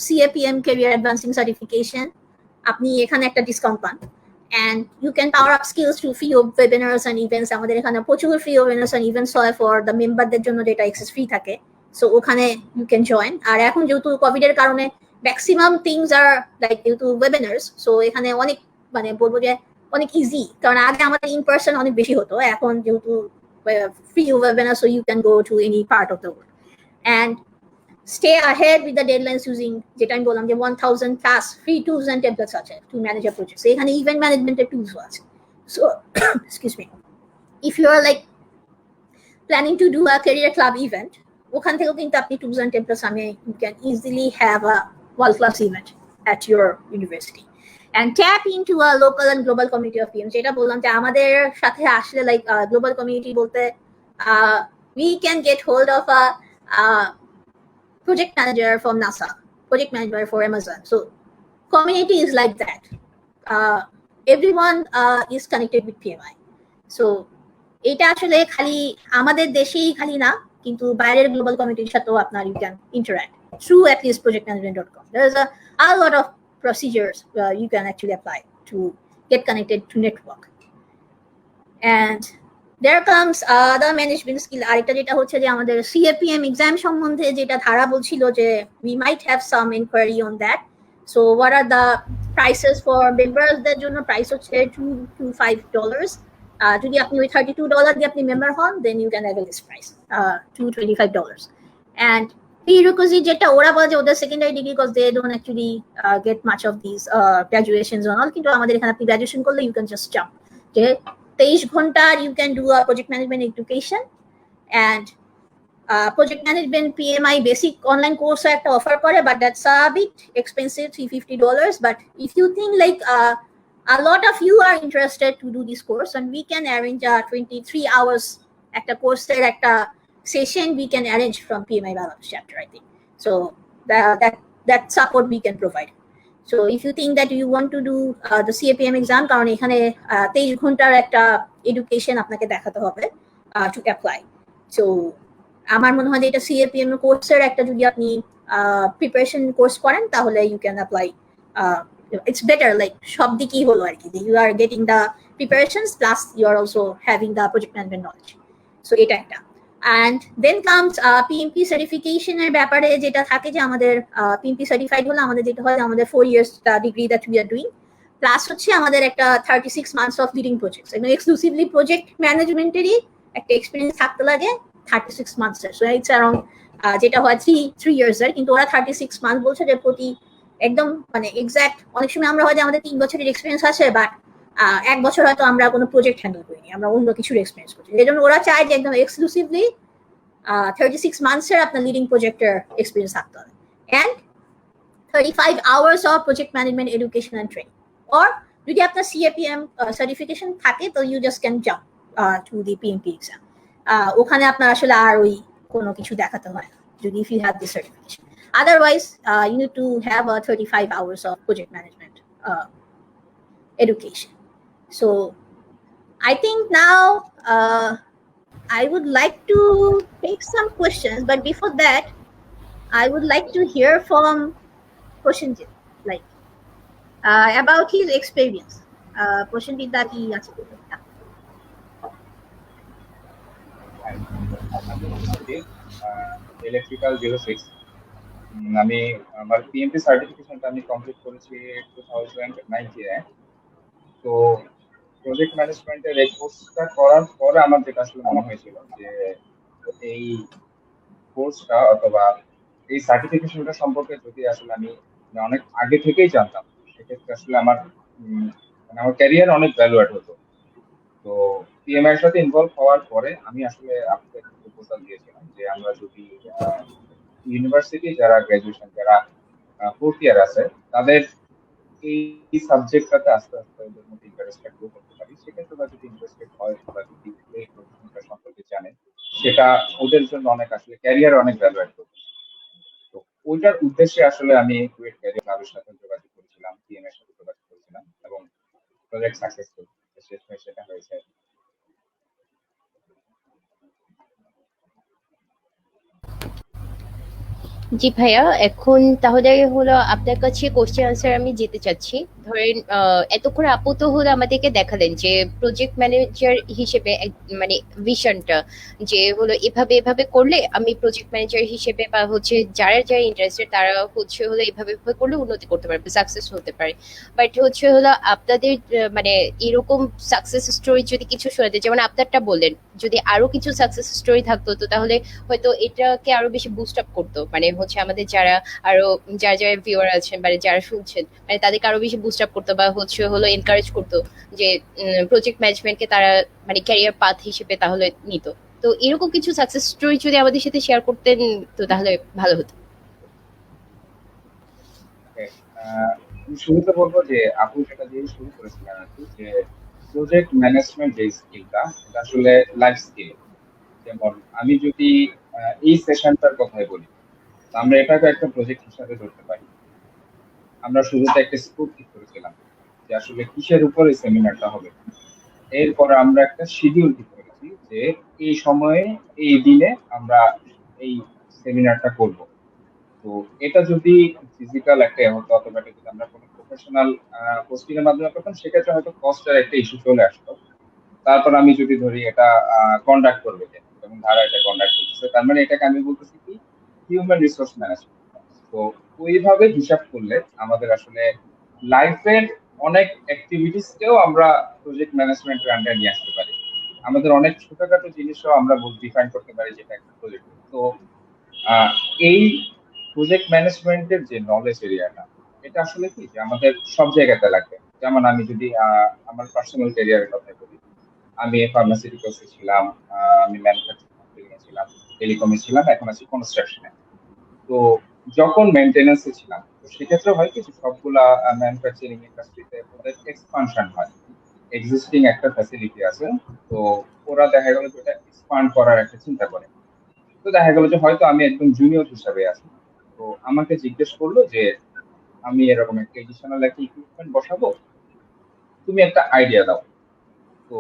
CAPM career advancing certification. আপনি এখানে একটা discount পান, and you can power up skills to free webinars and events. আমাদের এখানে প্রচুর free webinars and events হয় for the মেম্বারদের জন্য, যেটা access free থাকে। So ওখানে you can join. আর এখন যেহেতু কোভিড এর কারণে maximum things are like due to webinars, so এখানে অনেক মানে বলবো যে অনেক ইজি, কারণ আগে আমাদের ইন পারসন অনেক বেশি হতো, এখন যেহেতু free webinar, so you can go to any part of the world and stay ahead with the deadlines using যেটা আমি বললাম যে 1000 plus free tools and templates আছে to manage a project. So এখানে event management tools আছে. So excuse me, if you are like planning to do a career club event, ওখান থেকেও কিন্তু আপনি tools and templates আমি you can easily have a world class event at your university and tap into a local and global community of PMs. যেটা বললাম যে আমাদের সাথে আসলে like global community বলতে we can get hold of a project manager from NASA, project manager for Amazon. So community is like that. Everyone is connected with PMI. So এটা আসলে খালি আমাদের দেশেই খালি না, কিন্তু বাইরের গ্লোবাল কমিউনিটির সাথেও আপনার you can interact through at least projectmanagement.com. There is a lot of procedures you can actually apply to get connected to network. And there comes the management skill. আরেকটা যেটা হচ্ছে যে আমাদের CAPM exam সম্বন্ধে যেটা ধারা বলছিল যে we might have some inquiry on that. So what are the prices for members? দের জন্য প্রাইস হচ্ছে $2 to $5. যদি আপনি ওই $32 দিয়ে আপনি মেম্বার হন, then you can avail this price, $225. And prerequisite যেটা ওরা বলে যে ওদের secondary degree, because they don't actually get much of these graduations and all, কিন্তু আমাদের এখানে আপনি গ্রাজুয়েশন করলে you can just jump যে 23 ঘন্টা you can do a project management education and project management PMI basic online course একটা offer করে, but that's a bit expensive, $350. But if you think like a lot of you are interested to do this course, and we can arrange a 23 hours একটা কোর্সের একটা session we can arrange from PMI Bangladesh chapter, I think. So that support we can provide. So if you think that you want to do the CAPM exam, কারণ এখানে 23 ঘন্টার একটা education আপনাকে দেখাতে হবে to apply. So আমার মনে হয় যে এটা CAPM কোর্সের একটা যদি আপনি প্রিপারেশন কোর্স করেন তাহলে you can apply. It's better, like সব দিকই হলো আর কি, you are getting the preparations plus you are also having the project management knowledge. So এটা একটা. And then comes PMP certification এর ব্যাপারে যেটা থাকে যে আমাদের PMP certified হলে আমাদের যেটা হয় আমাদের 4 years degree that we are doing plus হচ্ছে আমাদের একটা 36 months of leading projects, এবং exclusively project management এরই একটা এক্সপেরিয়েন্স থাকতে লাগে 36 months এর। So it's around যেটা হয় 3 years এর, কিন্তু ওরা 36 months বলছে যে প্রতি একদম মানে এক্সাক্ট, অনেক সময় আমরা হয় যে আমাদের 3 বছরের এক্সপেরিয়েন্স আছে বাট 1 বছর হয়তো আমরা কোনো প্রজেক্ট হ্যান্ডেল করিনি, আমরা অন্য কিছুর এক্সপেরিয়েন্স করছি, এই জন্য ওরা চায় যে একদম এক্সক্লুসিভলি 36 months এর আপনার লিডিং প্রজেক্টের এক্সপেরিয়েন্স থাকতে হবে and 35 hours of project management education and training. Or যদি আপনার CAPM certification থাকে তো you just can jump to the PMP exam. ওখানে আপনার আসলে আর ওই কোনো কিছু দেখাতে হয় না যদি if you have this certification. Otherwise you need to have 35 hours of project management education. So I think now I would like to take some questions, but before that I would like to hear from Prashanjit, like about his experience. Prashanjit da ki ache? Electrical 06 আমি আমার PMP সার্টিফিকেশনটা আমি complete করেছি 2019 এ। তো project ম্যানেজমেন্টের এই কোর্সটা করার পরে আমার যেটা আসলে মনে হয়েছিল যে এই কোর্সটা অথবা এই সার্টিফিকেশনটা সম্পর্কে যদি আসলে আমি অনেক আগে থেকেই জানতাম সেক্ষেত্রে আসলে আমার আমার ক্যারিয়ার অনেক ভ্যালু অ্যাড হতো। তো পিএমআই এর সাথে ইনভলভ হওয়ার পরে আমি আসলে আপনাদের প্রপোজাল দিয়েছিলাম যে আমরা যদি ইউনিভার্সিটি যারা গ্রাজুয়েশন যারা ফোর্থ ইয়ার আছে তাদের এই সাবজেক্টটাতে আস্তে আস্তে ওদের মধ্যে ইন্টারেস্টটা গ্রো করতে পারি, সেক্ষেত্রে ওরা যদি ইন্টারেস্টেড হয় বা যদি এই প্রফেশনটা সম্পর্কে জানে, সেটা ওদের জন্য অনেক আসলে ক্যারিয়ার অনেক ভ্যালু অ্যাড করবে। তো ওইটার উদ্দেশ্যে আসলে আমি কুয়েট ক্যারিয়ার ক্লাবের সাথে যোগাযোগ করেছিলাম, টিএম এর সাথে যোগাযোগ করেছিলাম এবং প্রজেক্ট সাকসেসফুল শেষ হয়ে সেটা হয়েছে। জি ভাইয়া, এখন তাহলে হলো আপনার কাছে কোশ্চেন আনসার আমি যেতে চাচ্ছি। ধরেন এতক্ষণ আপু তো হলো আমাদেরকে দেখালেন যে প্রজেক্ট ম্যানেজার হিসেবে মানে ভিশনটা, যে হলো এভাবে এভাবে করলে আমি প্রজেক্ট ম্যানেজার হিসেবে বা হচ্ছে যারা যারা ইন্টারেস্টেড তারা হচ্ছে হলো এভাবে এভাবে করলে উন্নতি করতে পারবে, সাকসেস হতে পারে। বাট হচ্ছে হলো আপনাদের মানে এরকম সাকসেস স্টোরি যদি কিছু শোনাতে, যেমন আপনারটা বললেন, যদি আরো কিছু সাকসেস স্টোরি থাকতো তো তাহলে হয়তো এটাকে আরো বেশি বুস্ট আপ করতো, মানে হচ্ছে আমাদের যারা আরো যারা যারা ভিউয়ার আছেন মানে যারা শুনছেন, মানে তাদেরকে আরো বেশি বুস্ট আপ করতো বা হচ্ছে হলো এনকারেজ করতো যে প্রজেক্ট ম্যানেজমেন্টকে তারা মানে ক্যারিয়ার পাথ হিসেবে তাহলে নিত। তো এরকম কিছু সাকসেস স্টোরি যদি আমাদের সাথে শেয়ার করতেন তো তাহলে ভালো হতো। ওকে, আমি শুরুতে বলবো যে আপু যেটা দিয়ে শুরু করেছিলেন আর কি, যে প্রজেক্ট ম্যানেজমেন্ট যে স্কিলটা এটা আসলে লাইফ স্কিল। যেমন আমি যদি এই সেশনটার কথাই বলি, তো আমরা এটাকে একটা প্রজেক্ট হিসাবে ধরতে পারি। আমরা শুরুতে একটা স্কোপ ঠিক করেছিলাম যে আসলে কিসের উপরে সেমিনারটা হবে। এরপর আমরা একটা শিডিউল ঠিক করেছি যে এই সময়ে এই দিনে আমরা এই সেমিনারটা করব। তো এটা যদি ফিজিক্যাল একটা হতো অথবা এটা যদি আমরা কোনো প্রফেশনাল পোস্টিং এর মাধ্যমে করতাম, সেক্ষেত্রে হয়তো কস্টের একটা ইস্যু চলে আসতো। তারপর আমি যদি ধরি এটা কন্ডাক্ট করবে কে, যেমন ধারা এটা কন্ডাক্ট করতেছে, তার মানে এটাকে আমি বলতেছি কি হিউম্যান রিসোর্স ম্যানেজমেন্ট। তো ওইভাবে হিসাব করলে আমাদের আসলে লাইফের অনেক অ্যাক্টিভিটিসকেও আমরা প্রজেক্ট ম্যানেজমেন্টের আন্ডারে নিয়ে আসতে পারি। আমাদের অনেক ছোটখাটো জিনিসও আমরা ডিফাইন করতে পারি যেটা একটা প্রজেক্ট। তো আহ, এই প্রজেক্ট ম্যানেজমেন্টের যে নলেজ এরিয়াটা, এটা আসলে কি যে আমাদের সব জায়গাতে লাগবে। যেমন আমি যদি আমার পার্সোনাল ক্যারিয়ারের কথা বলি, আমি ফার্মাসিউটিক্যালসে ছিলাম, আমি ম্যানুফ্যাকচারিং এ ছিলাম, টেলিকমে ছিলাম, এখন আছি কনস্ট্রাকশনে। তো যখন মেনটেন্যান্সে ছিলাম, তো সেক্ষেত্রে হয় কি যে সবগুলা ম্যানুফ্যাকচারিং ইন্ডাস্ট্রিতে ওদের এক্সপানশন হয়, এক্সিস্টিং একটা ফ্যাসিলিটি আছে। তো ওরা দেখা গেল যে ওটা এক্সপান্ড করার একটা চিন্তা করে। তো দেখা গেল যে হয়তো আমি একদম জুনিয়র হিসাবে আছি, তো আমাকে জিজ্ঞেস করলো যে আমি এরকম একটা এডিশনাল একটা ইকুইপমেন্ট বসাবো, তুমি একটা আইডিয়া দাও। তো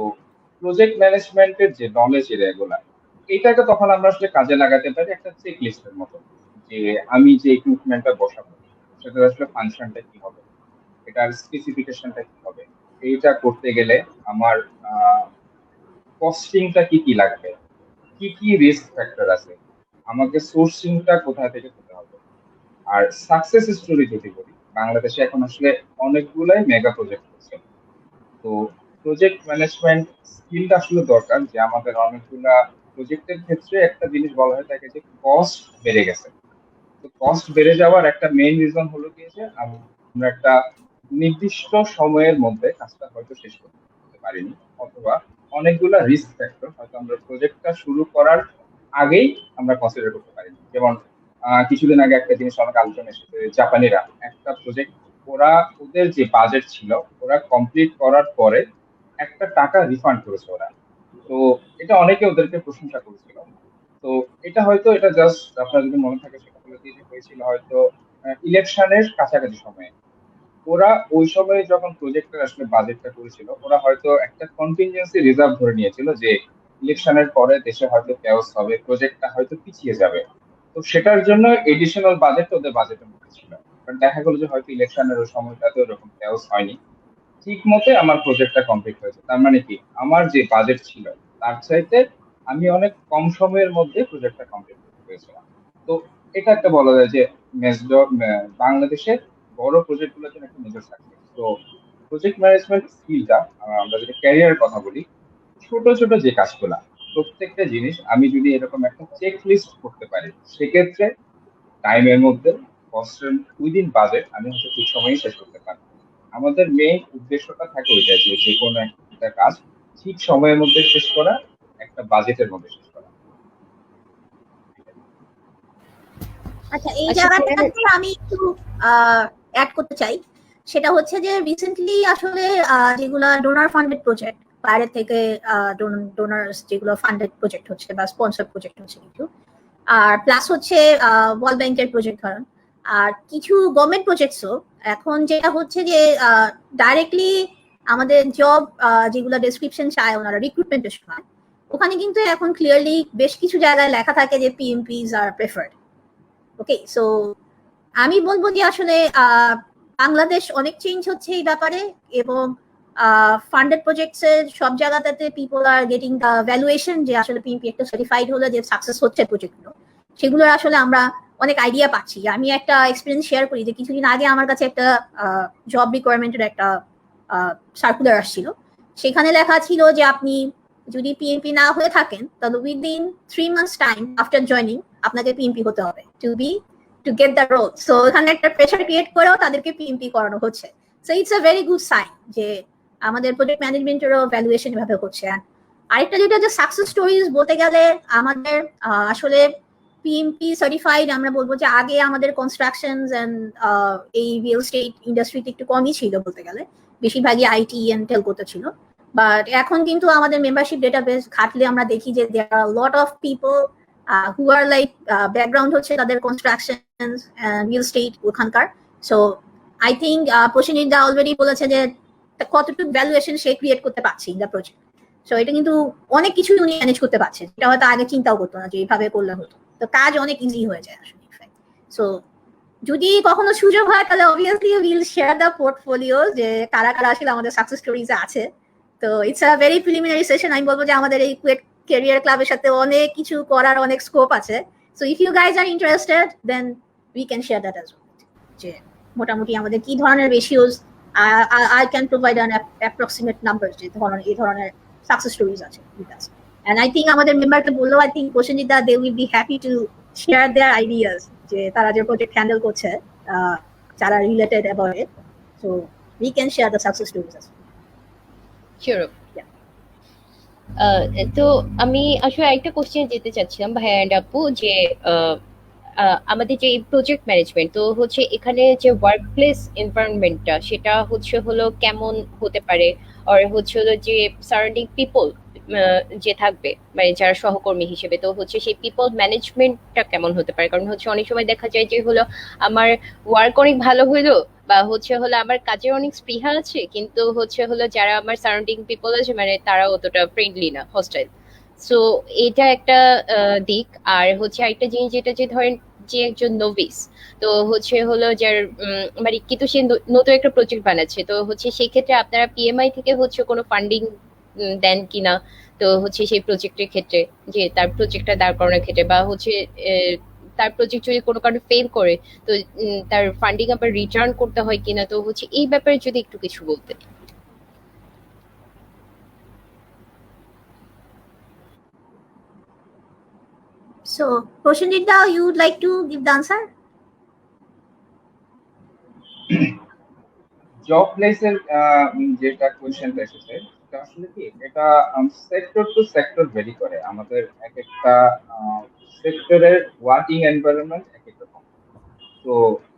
প্রজেক্ট ম্যানেজমেন্টের যে নলেজ এরিয়াগুলো, এটাকে তখন আমরা আসলে কাজে লাগাতে পারি একটা চেক লিস্টের মতো, যে আমি যে ইকুইপমেন্টটা বসাবো সেটা আসলে ফাংশনটা কি হবে, এটার স্পেসিফিকেশনটা কি হবে, এইটা করতে গেলে আমার কস্টিংটা কি কি লাগবে, কি কি রিস্ক ফ্যাক্টর আছে, আমাকে সোর্সিংটা কোথা থেকে করতে হবে। আর সাকসেস স্টোরি যদি বলি, বাংলাদেশে এখন আসলে অনেকগুলাই মেগা প্রজেক্ট হচ্ছে। তো প্রজেক্ট ম্যানেজমেন্ট স্কিলটা আসলে দরকার, যে আমাদের অনেকগুলা প্রজেক্টের ক্ষেত্রে একটা জিনিস বলা হয়ে থাকে যে কস্ট বেড়ে গেছে। তো কস্ট বেড়ে যাওয়ার একটা মেইন রিজন হলো কি যে আমরা একটা নির্দিষ্ট সময়ের মধ্যে কাজটা হয়তো শেষ করতে পারিনি, অথবা অনেকগুলা রিস্ক ফ্যাক্টর হয়তো আমরা প্রজেক্টটা শুরু করার আগেই আমরা কনসিডার করতে পারিনি। যেমন কিছুদিন আগে একটা জিনিস অনেক আলোচনা এসেছে, জাপানিরা একটা প্রজেক্ট, ওরা ওদের যে বাজেট ছিল ওরা কমপ্লিট করার পরে একটা টাকা রিফান্ড করেছে ওরা। তো এটা অনেকে ওদেরকে প্রশংসা করেছিল। তো এটা হয়তো এটা জাস্ট আপনার যদি মনে থাকে সেটা হলো কি যে হয়েছিল হয়তো ইলেকশনের কাছাকাছি সময়ে। ওরা ওই সময়ে যখন প্রজেক্টের আসলে বাজেটটা করেছিল, ওরা হয়তো একটা কন্টিনজেন্সি রিজার্ভ ধরে নিয়েছিল যে ইলেকশনের পরে দেশে হয়তো কেওস হবে, প্রজেক্টটা হয়তো পিছিয়ে যাবে। তো সেটার জন্য এডিশনাল বাজেট ওদের বাজেটের মধ্যে ছিল। বাট দেখা গেলো যে হয়তো ইলেকশনের ওই সময়টাতে ওরকম কেওস হয়নি, ঠিক মতে আমার প্রজেক্টটা কমপ্লিট হয়েছে। তার মানে কি আমার যে বাজেট ছিল তার চাইতে আমি অনেক কম সময়ের মধ্যে প্রজেক্টটা কমপ্লিট করতে পেরেছিলাম। তো এটা একটা বলা যায় যে বাংলাদেশের বড় প্রজেক্ট গুলোর জন্য একটা মেজর সাকসেস। তো প্রজেক্ট ম্যানেজমেন্ট স্কিলটা, আমরা যদি ক্যারিয়ারের কথা বলি, ছোট ছোট যে কাজগুলা, প্রত্যেকটা জিনিস আমি যদি এরকম একটা চেক লিস্ট করতে পারি, সেক্ষেত্রে টাইমের মধ্যে, কস্টের উইদিন বাজেট, আমি হয়তো ঠিক সময়েই শেষ করতে পারবো। আমাদের মেইন উদ্দেশ্যটা থাকে ওইটাই যে যে কোনো একটা কাজ ঠিক সময়ের মধ্যে শেষ করা, একটা বাজেটের মধ্যে শেষ করা। আচ্ছা, এই আচ্ছা জায়গাটাতে আমি একটু অ্যাড করতে চাই। সেটা হচ্ছে যে রিসেন্টলি আসলে যেগুলা ডোনার ফান্ডেড প্রজেক্ট, বাইরে থেকে ডোনার্স যেগুলো ফান্ডেড প্রজেক্ট হচ্ছে বা স্পন্সর প্রজেক্ট হচ্ছে কিছু, আর প্লাস হচ্ছে ওয়ার্ল্ড ব্যাংকের প্রজেক্ট ধরেন, আর কিছু গভর্নমেন্ট প্রজেক্টসও এখন যেটা হচ্ছে যে ডাইরেক্টলি আমাদের জব যেগুলো ডেসক্রিপশন চায় ওনারা রিক্রুটমেন্টের সময়, ওখানে কিন্তু এখন ক্লিয়ারলি বেশ কিছু জায়গায় লেখা থাকে যে পিএমপিস আর প্রেফার্ড। ওকে, সো আমি বলবো যে আসলে বাংলাদেশ অনেক চেঞ্জ হচ্ছে এই ব্যাপারে, এবং ফান্ডেড প্রজেক্টস এর সব জায়গাতে people are getting the valuation যে আসলে পিএমপি একটা সার্টিফাইড হলে যে সাকসেস হচ্ছে প্রজেক্টগুলো, সেগুলোর আসলে আমরা অনেক আইডিয়া পাচ্ছি। আমি একটা এক্সপিরিয়েন্স শেয়ার করি যে কিছুদিন আগে আমার কাছে একটা জব রিকোয়ারমেন্টের একটা সার্কুলার আসছিল। সেখানে লেখা ছিল যে আপনি যদি পিএমপি না হয়ে থাকেন তাহলে within 3 months time after joining আপনাকে পিএমপি হতে হবে to get the role. So এখানে একটা প্রেশার ক্রিয়েট করেও তাদেরকে পিএমপি করানো হচ্ছে। So it's a very good sign যে আমাদের প্রজেক্ট ম্যানেজমেন্টেরও ভ্যালুয়েশন এভাবে হচ্ছে। আরেকটা যেটা যে সাকসেস স্টোরিজ বলতে গেলে আমাদের আসলে পিএমপি সার্টিফাইড আমরা বলবো যে আগে আমাদের কনস্ট্রাকশন এন্ড এই রিয়েল এস্টেট ইন্ডাস্ট্রিতে একটু কমই ছিল বলতে গেলে, বেশিরভাগই আইটি এন্ড টেলকোতে ছিল। বাট এখন কিন্তু আমাদের মেম্বারশিপ ডেটাবেস ঘাটলে আমরা দেখি যে there are lot of people who are like background হচ্ছে তাদের কনস্ট্রাকশন রিয়েল এস্টেট ওখানকার। So I think Prosenjit da already বলেছে যে কতটুকু ভ্যালুয়েশন সে ক্রিয়েট করতে পারছে ইন দ্য প্রজেক্ট। সো এটা কিন্তু অনেক কিছু উনি ম্যানেজ করতে পারছে, যেটা হয়তো আগে চিন্তাও করতো না যে এইভাবে করলে হতো। তো কাজ অনেক ইজি হয়ে যায় আসলে। সো যদি কখনো সুযোগ হয় তাহলে obviously will share the portfolio যে কারা কারা আসলে আমাদের সাকসেস স্টোরিজ আছে। তো it's a very preliminary session. আমি বলবো যে আমাদের এই কুয়েট ক্যারিয়ার ক্লাবের সাথে অনেক কিছু করার অনেক স্কোপ আছে। So if you guys are interested then we can share that as well, যে মোটামুটি আমাদের কি ধরনের ratios, I can provide an approximate number যে এই ধরনের সাকসেস স্টোরিজ আছে। And I think আমাদের মেম্বারকে বললেও I think Prosenjit the they will be happy to share their ideas যে তারা যে প্রজেক্ট হ্যান্ডেল করছে যারা related about it. So we can share the success stories as well. Sure. তো আমি আসলে একটা কোশ্চেন যেতে চাচ্ছিলাম ভাইয়া এন্ড আপু, যে আমাদের যে প্রজেক্ট ম্যানেজমেন্ট, তো হচ্ছে এখানে যে ওয়ার্ক প্লেস এনভায়রনমেন্টটা সেটা হচ্ছে হলো কেমন হতে পারে, আর হচ্ছে হলো যে সারাউন্ডিং পিপল যে থাকবে মানে যারা সহকর্মী হিসেবে, তো হচ্ছে সেই পিপল ম্যানেজমেন্টটা কেমন হতে পারে? কারণ হচ্ছে অনেক সময় দেখা যায় যে হলো আমার ওয়ার্ক অনেক ভালো হইলো বা হচ্ছে হলো আমার কাজের অনেক স্পৃহা আছে, কিন্তু হচ্ছে হলো যারা আমার সারাউন্ডিং পিপল আছে মানে তারা অতটা ফ্রেন্ডলি না, হস্টাইল। সো এটা একটা দিক। আর হচ্ছে আরেকটা জিনিস যেটা যে ধরেন যে একজন নোভিস, তো হচ্ছে হলো যার মানে কিন্তু সে নতুন একটা প্রজেক্ট বানাচ্ছে, তো হচ্ছে সেই ক্ষেত্রে আপনারা পিএমআই থেকে হচ্ছে কোনো ফান্ডিং দেন কিনা, তো হচ্ছে সেই প্রজেক্টের ক্ষেত্রে যে তার প্রজেক্টটা দাঁড় করানোর ক্ষেত্রে, বা হচ্ছে তার প্রজেক্ট যদি কোনো কারণে ফেল করে তো তার ফান্ডিং আবার রিটার্ন করতে হয় কিনা, তো হচ্ছে এই ব্যাপারে যদি একটু কিছু বলতেন। So Prosenjit da, you would like to give the answer? Job প্লেসের যেটা কোয়েশ্চেনটা এসেছে সেটা আসলে কি, এটা সেক্টর টু সেক্টর ভেরি করে। আমাদের এক একটা সেক্টরের ওয়ার্কিং এনভায়রনমেন্ট এক এক রকম। তো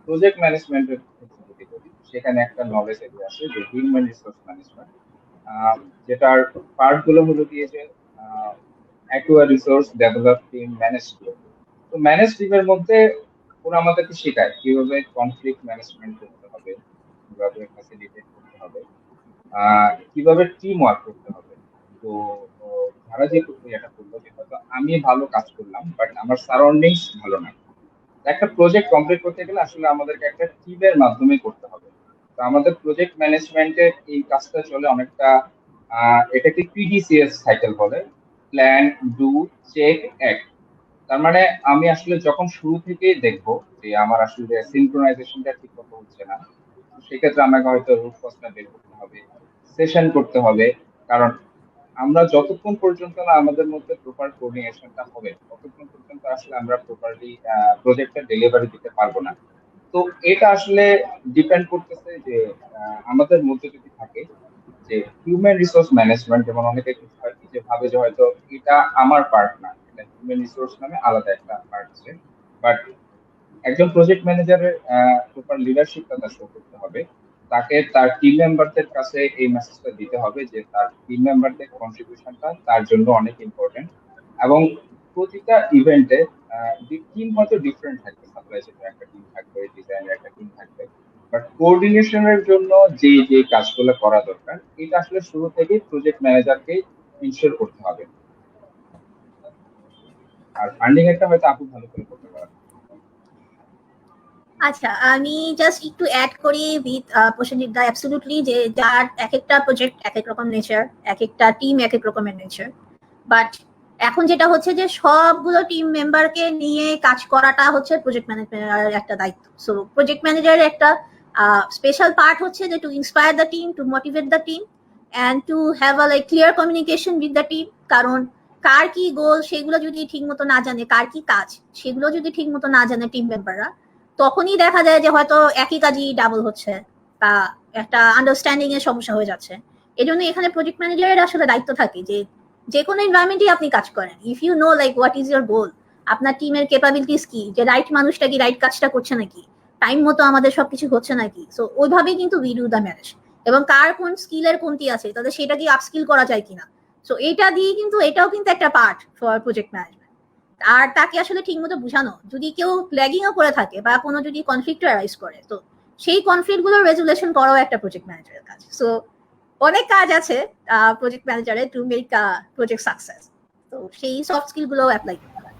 প্রজেক্ট ম্যানেজমেন্টের ক্ষেত্রে যদি বলি, সেখানে একটা নলেজ এরিয়া আছে যে হিউম্যান রিসোর্স ম্যানেজমেন্ট, যেটার পার্ট গুলো হলো কি যে acquire resource, develop team, manage team. তো ম্যানেজ টিমের মধ্যে ওরা আমাদেরকে শেখায় কিভাবে কনফ্লিক্ট ম্যানেজমেন্ট করতে হবে, কিভাবে ফ্যাসিলিটেট করতে হবে, কিভাবে টিম ওয়ার্ক করতে হবে। তো যারা যে এটা করলো যে হয়তো আমি ভালো কাজ করলাম বাট আমার সারাউন্ডিংস ভালো না, একটা প্রজেক্ট কমপ্লিট করতে গেলে আসলে আমাদেরকে একটা টিমের মাধ্যমে করতে হবে। তো আমাদের প্রজেক্ট ম্যানেজমেন্টের এই কাজটা চলে অনেকটা, এটাকে পিডিসিএস সাইকেল বলে, প্ল্যান, ডু, চেক, অ্যাক্ট। তার মানে আমি আসলে যখন শুরু থেকেই দেখবো যে আমার আসলে সিনক্রোনাইজেশনটা ঠিক মতো হচ্ছে না, সেক্ষেত্রে আমাকে হয়তো রুট কজটা বের করতে হবে, সেশন করতে হবে। কারণ আমরা যতক্ষণ পর্যন্ত না আমাদের মধ্যে প্রপার কোঅর্ডিনেশনটা হবে ততক্ষণ পর্যন্ত আসলে আমরা প্রপারলি প্রজেক্টটা ডেলিভারি দিতে পারবো না। তো এটা আসলে ডিপেন্ড করতেছে যে আমাদের মধ্যে যদি থাকে যে হিউম্যান রিসোর্স ম্যানেজমেন্ট, যেমন অনেকে কিছু হয় কি যে ভাবে যে হয়তো এটা আমার পার্ট না, এটা হিউম্যান রিসোর্স নামে আলাদা একটা পার্ট আছে। বাট একজন প্রজেক্ট ম্যানেজারের প্রপার লিডারশিপটা তার শো করতে হবে। তাকে তার টিম মেম্বারদের কাছে এই মেসেজটা দিতে হবে যে তার টিম মেম্বারদের কন্ট্রিবিউশনটা তার জন্য অনেক ইম্পর্টেন্ট। এবং প্রতিটা ইভেন্টে টিম হয়তো ডিফারেন্ট থাকবে, সাপ্লাই চেনের একটা টিম থাকবে, ডিজাইনের একটা টিম থাকবে, বাট কোঅর্ডিনেশনের জন্য যে যে কাজগুলো করা দরকার এটা আসলে শুরু থেকেই প্রজেক্ট ম্যানেজারকে ইনশিওর করতে হবে। আর ফান্ডিং একটা হয়তো আপু ভালো করে করতে পারবে। আচ্ছা, আমি জাস্ট একটু অ্যাড করি উইথ প্রসেনজিৎ দা, অ্যাবসলিউটলি, যে যার এক একটা প্রজেক্ট এক এক রকম নেচার, এক একটা টিম এক এক রকমের নেচার। বাট এখন যেটা হচ্ছে যে সবগুলো টিম মেম্বারকে নিয়ে কাজ করাটা হচ্ছে প্রজেক্ট ম্যানেজারের একটা দায়িত্ব। সো প্রজেক্ট ম্যানেজারের একটা স্পেশাল পার্ট হচ্ছে যে to inspire the team, two motivate the team and two have a like clear communication with the team. কারণ কার কি গোল সেগুলো যদি ঠিক মতো না জানে, কার কি কাজ সেগুলো যদি ঠিক মতো না জানে টিম মেম্বাররা, তখনই দেখা যায় যে হয়তো একই কাজই ডাবল হচ্ছে বা একটা আন্ডারস্ট্যান্ডিং এর সমস্যা হয়ে যাচ্ছে। এই জন্য এখানে প্রজেক্ট ম্যানেজারের আসলে দায়িত্ব থাকে যে যে কোনো এনভায়রনমেন্টই আপনি কাজ করেন, if you know like what is your goal, আপনার টিমের ক্যাপাবিলিটিস কি, যে রাইট মানুষটা কি রাইট কাজটা করছে নাকি, টাইম মতো আমাদের সবকিছু হচ্ছে নাকি, সো ওইভাবেই কিন্তু উই ডু দ্য ম্যানেজ। এবং কার কোন স্কিলের কমতি আছে তাদের সেটা কি আপস্কিল করা যায় কিনা, সো এটা দিয়ে কিন্তু এটাও কিন্তু একটা পার্ট ফর প্রজেক্ট ম্যানেজমেন্ট। আর তাকে আসলে ঠিক মতো বুঝানো, যদি কেউ ল্যাগিংও করে থাকে বা কোনো যদি কনফ্লিক্ট অ্যারাইজ করে, তো সেই কনফ্লিক্ট গুলোর রেজুলেশন করাও একটা প্রজেক্ট ম্যানেজারের কাজ। সো অনেক কাজ আছে প্রজেক্ট ম্যানেজারের টু মেক প্রজেক্ট সাকসেস। তো সেই সফট স্কিল গুলো অ্যাপ্লাই করতে হয়।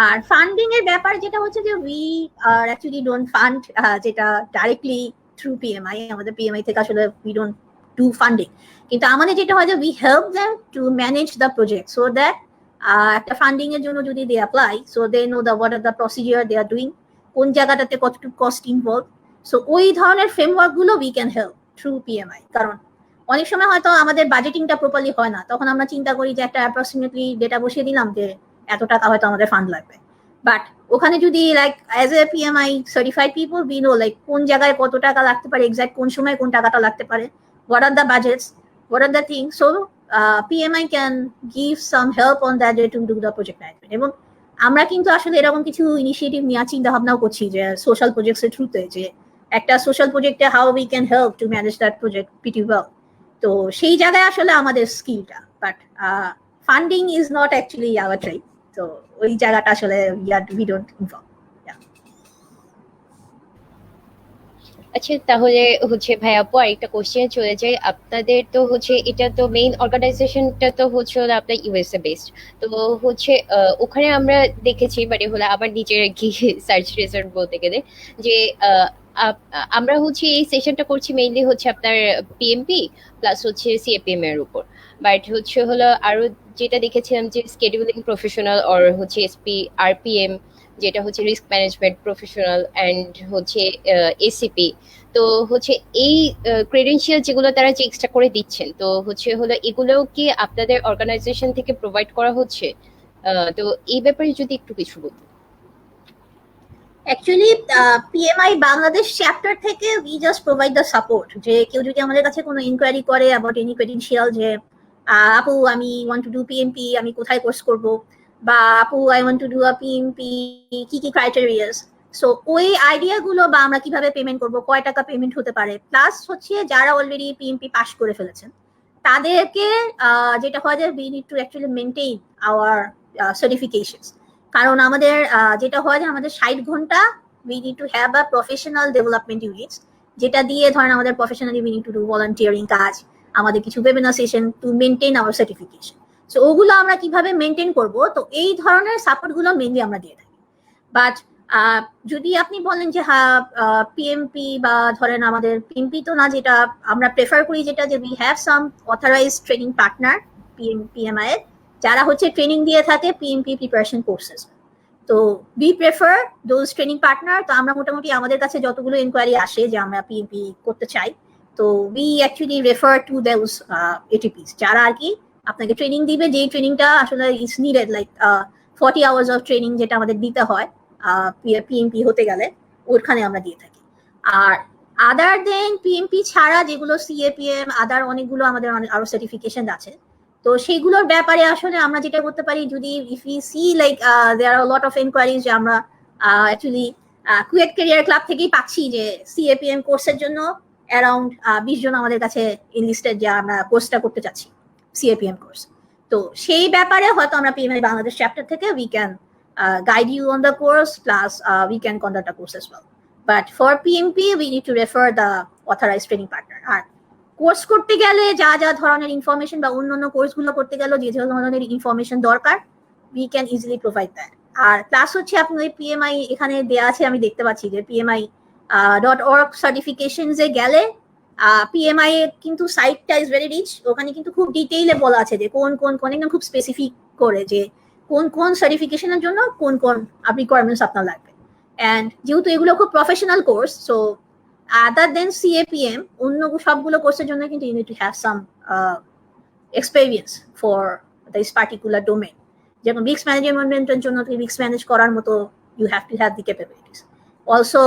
আর ফান্ডিং এর ব্যাপার যেটা হচ্ছে যে we are actually don't fund, যেটা ডাইরেক্টলি থ্রু পিএমআই, আমাদের পিএমআই থেকে আসলে উই ডোন্ট ডু ফান্ডিং। কিন্তু আমাদের যেটা হয় যে we help them to manage the project so that একটা ফান্ডিং এর জন্য যদি they apply, so they know the what are the procedure they are doing, কোন জায়গাটাতে কতটুকু কস্ট ইনভলভ। সো ওই ধরনের ফ্রেমওয়ার্ক গুলো we can help through PMI. কারণ অনেক সময় হয়তো আমাদের বাজেটিংটা প্রপারলি হয় না, তখন আমরা চিন্তা করি যে একটা অ্যাপ্রক্সিমেটলি ডেটা বসিয়ে দিলাম যে এত টাকা হয়তো আমাদের ফান্ড লাগবে। বাট ওখানে যদি like as a PMI certified people we know like কোন জায়গায় কত টাকা লাগতে পারে, এক্সাক্ট কোন সময় কোন টাকাটা লাগতে পারে, what are the budgets, what are the things. So PMI can give some help on that day to do the project management. এবং আমরা কিন্তু আসলে এরকম কিছু ইনিশিয়েটিভ নেওয়ার চিন্তা ভাবনাও করছি যে সোশ্যাল প্রজেক্টস এর থ্রুতে, যে একটা সোশ্যাল প্রজেক্টে how we can help to manage that project pretty well. তো সেই জায়গায় আসলে আমাদের স্কিলটা, but funding is not actually our try. তো ওই জায়গাটা আসলে উই ডোন্ট ইনভলভ। আচ্ছা, তাহলে হচ্ছে ভাই আপু আরেকটা কোশ্চেন চলে যায়। আপনাদের তো হচ্ছে এটা তো মেইন অর্গানাইজেশনটা তো হচ্ছে হলো আপনার ইউএসএ বেসড। তো হচ্ছে ওখানে আমরা দেখেছি মানে হলো আমার নিজের কি সার্চ রেজাল্ট বলতে গেলে যে আমরা হচ্ছে এই সেশনটা করছি মেইনলি হচ্ছে আপনার পিএমপি প্লাস হচ্ছে সিএপিএম এর উপর। বাট হচ্ছে হলো আরো যেটা দেখেছিলাম যে স্কেডিউলিং প্রফেশনাল অর হচ্ছে এসপি আরপিএম, যেটা হচ্ছে রিস্ক ম্যানেজমেন্ট প্রফেশনাল অ্যান্ড হচ্ছে এসিপি। তো হচ্ছে এই ক্রেডেনশিয়াল যেগুলো তারা যে এক্সট্রা করে দিচ্ছেন, তো হচ্ছে হলো এগুলোও কি আপনাদের অর্গানাইজেশন থেকে প্রোভাইড করা হচ্ছে? তো এই ব্যাপারে যদি একটু কিছু বলতেন। অ্যাকচুয়ালি পিএমআই বাংলাদেশ চ্যাপ্টার থেকে we just provide the support, যে কেউ যদি আমাদের কাছে কোনো ইনকোয়ারি করে অ্যাবাউট এনি ক্রেডেনশিয়াল, যে আপু আমি ওয়ান্ট টু ডু পিএমপি, আমি কোথায় কোর্স করব, বা আপু I want to do a PMP, কি কি ক্রাইটেরিয়াস, সো ওই আইডিয়াগুলো বা আমরা কিভাবে পেমেন্ট করব, কয় টাকা পেমেন্ট হতে পারে, প্লাস হচ্ছে যারা অলরেডি পিএমপি পাস করে ফেলেছেন তাদেরকে যেটা হয় যে we need to actually maintain our certifications. কারণ আমাদের যেটা হয় যে আমাদের 60 ঘন্টা we need to have a professional development units, যেটা দিয়ে ধরেন আমাদের প্রফেশনালি we need to do volunteering কাজ, আমাদের কিছু webinar session to maintain our certification. So ওগুলো আমরা কিভাবে মেনটেন করব, তো এই ধরনের সাপোর্টগুলো মেনলি আমরা দিয়ে থাকি। বাট যদি আপনি বলেন যে হ্যাঁ পিএমপি বা ধরেন আমাদের পিএমপি তো না, যেটা আমরা প্রেফার করি যেটা যে we have some authorised training partner PMI এর, যারা হচ্ছে ট্রেনিং দিয়ে থাকে পিএমপি প্রিপারেশন কোর্সেস। তো we prefer those training partner. তো আমরা মোটামুটি আমাদের কাছে যতগুলো ইনকোয়ারি আসে যে আমরা পিএমপি করতে চাই, তো we actually refer to those ATPs, যারা আর কি আপনাকে ট্রেনিং দিবে, যেই ট্রেনিংটা আসলে is needed, like 40 hours of training যেটা আমাদের দিতে হয় পিএমপি হতে গেলে, ওখানে আমরা দিয়ে থাকি। আর আদার দেন পিএমপি ছাড়া যেগুলো সিএপিএম আদার অনেকগুলো আমাদের আরো সার্টিফিকেশন আছে, তো সেইগুলোর ব্যাপারে আসলে আমরা যেটা করতে পারি, যদি if you see like there are lot of enquiries যে আমরা অ্যাকচুয়ালি কুয়েট ক্যারিয়ার ক্লাব থেকেই পাচ্ছি যে সিএপিএম কোর্সের জন্য অ্যারাউন্ড 20 জন আমাদের কাছে ইনলিস্টেড, যে আমরা কোর্সটা করতে চাচ্ছি সিএপিএম কোর্স। তো সেই ব্যাপারে হয়তো আমরা পিএমআই বাংলাদেশ চ্যাপ্টার থেকে we can guide you on the course, plus we can conduct a course as well. But for PMP, we need to refer the authorized training partner. আর কোর্স করতে গেলে যা যা ধরনের ইনফরমেশন বা অন্যান্য কোর্সগুলো করতে গেলে যে ধরনের ইনফরমেশন দরকার, we can easily provide that. আর প্লাস হচ্ছে আপনি ওই পিএমআই এখানে দেয়া আছে, আমি দেখতে পাচ্ছি যে PMI.org সার্টিফিকেশনস এ গেলে পিএমআই কিন্তু সাইটটা ইজ ভেরি রিচ। ওখানে কিন্তু খুব ডিটেইলে বলা আছে যে কোন কোন কোন একদম খুব স্পেসিফিক করে যে কোন কোন সার্টিফিকেশনের জন্য কোন কোন রিকোয়ারমেন্টস আপনার লাগবে। অ্যান্ড যেহেতু এগুলো খুব professional course, so other than CAPM অন্য সবগুলো কোর্সের জন্য কিন্তু you need to have some experience for this particular domain. যেমন রিস্ক ম্যানেজমেন্টের জন্য রিস্ক ম্যানেজ করার মতো you have to have the capabilities. Also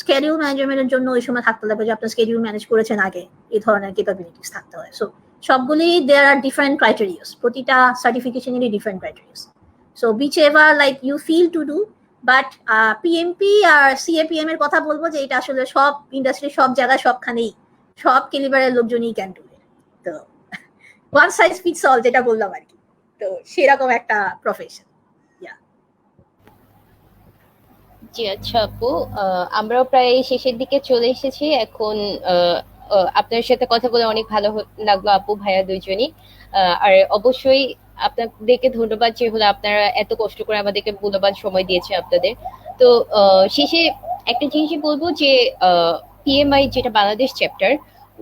schedule ম্যানেজমেন্টের জন্য ওই সময় থাকতে হবে যে আপনার স্কেডিউল ম্যানেজ করেছেন আগে, এই ধরনের ক্যাপাবিলিটিস থাকতে হয়। সো সবগুলি দেয়ার আর ডিফারেন্ট ক্রাইটেরিয়াস, প্রতিটা সার্টিফিকেশনেরই different criterias. So whichever like you feel to do. But PMP আর সিএপিএম এর কথা বলবো যে এটা আসলে সব ইন্ডাস্ট্রি, সব জায়গায়, সবখানেই সব ক্যালিবারের লোকজনই ক্যান ডু ইট। তো ওয়ান সাইজ ফিটস অল যেটা বললাম আর কি, তো সেরকম একটা প্রফেশন। জি আচ্ছা আপু, আমরাও প্রায় শেষের দিকে চলে এসেছি এখন। আপনার সাথে কথা বলে অনেক ভালো লাগলো আপু, ভাইয়া দুইজনই। আর অবশ্যই আপনাদেরকে ধন্যবাদ যে হলো আপনারা এত কষ্ট করে আমাদেরকে মূল্যবান সময় দিয়েছে আপনাদের। তো শেষে একটা জিনিসই বলবো যে পিএমআই যেটা বাংলাদেশ চ্যাপ্টার,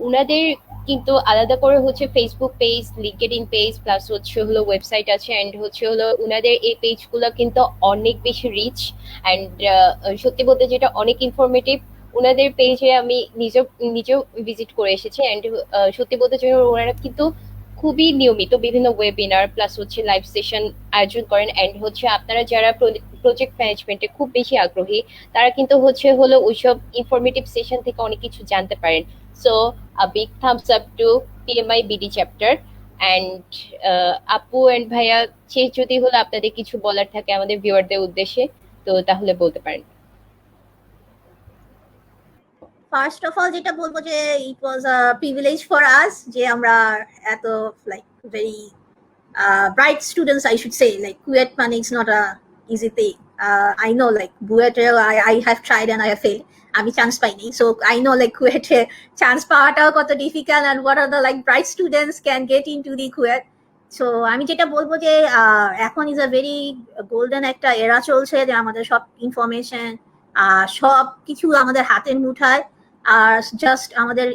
উনাদের কিন্তু আলাদা করে হচ্ছে Facebook page, LinkedIn page, plus হচ্ছে হলো ওয়েবসাইট আছে। এন্ড হচ্ছে হলো উনাদের এই পেজগুলো কিন্তু অনেক বেশি রিচ অ্যান্ড সত্যি বলতে যেটা অনেক ইনফরমেটিভ। ওনাদের পেজে আমি নিজেও ভিজিট করে এসেছি অ্যান্ড সত্যি বলতে যে ওনারা কিন্তু খুবই নিয়মিত বিভিন্ন ওয়েবিনার প্লাস হচ্ছে লাইভ সেশন আয়োজন করেন। অ্যান্ড হচ্ছে আপনারা যারা প্রজেক্ট ম্যানেজমেন্টে খুব বেশি আগ্রহী, তারা কিন্তু হচ্ছে হলো ওইসব ইনফরমেটিভ সেশন থেকে অনেক কিছু জানতে পারেন। So a big thumbs up to PMI BD chapter. And আপু এন্ড ভাইয়া, শেষ যদি হলো আপনাদের কিছু বলার থাকে আমাদের ভিউয়ারদের উদ্দেশ্যে, তো তাহলে বলতে পারেন। ফার্স্ট অফ অল যেটা বলবো যে ইট ওয়াজ আ প্রিভিলেজ ফর আস যে আমরা এত like very bright students, I should say. Like KUET মানে it's not a easy thing. I know like KUET I have tried and I have failed. আমি chance পাইনি, so I know like KUET chance পাওয়াটাও কত difficult and what are the like bright students can get into the KUET. So আমি যেটা বলবো যে এখন is a very golden একটা এরা চলছে যে আমাদের সব ইনফরমেশন সব কিছু আমাদের হাতের মুঠায়। আর জাস্ট আমাদের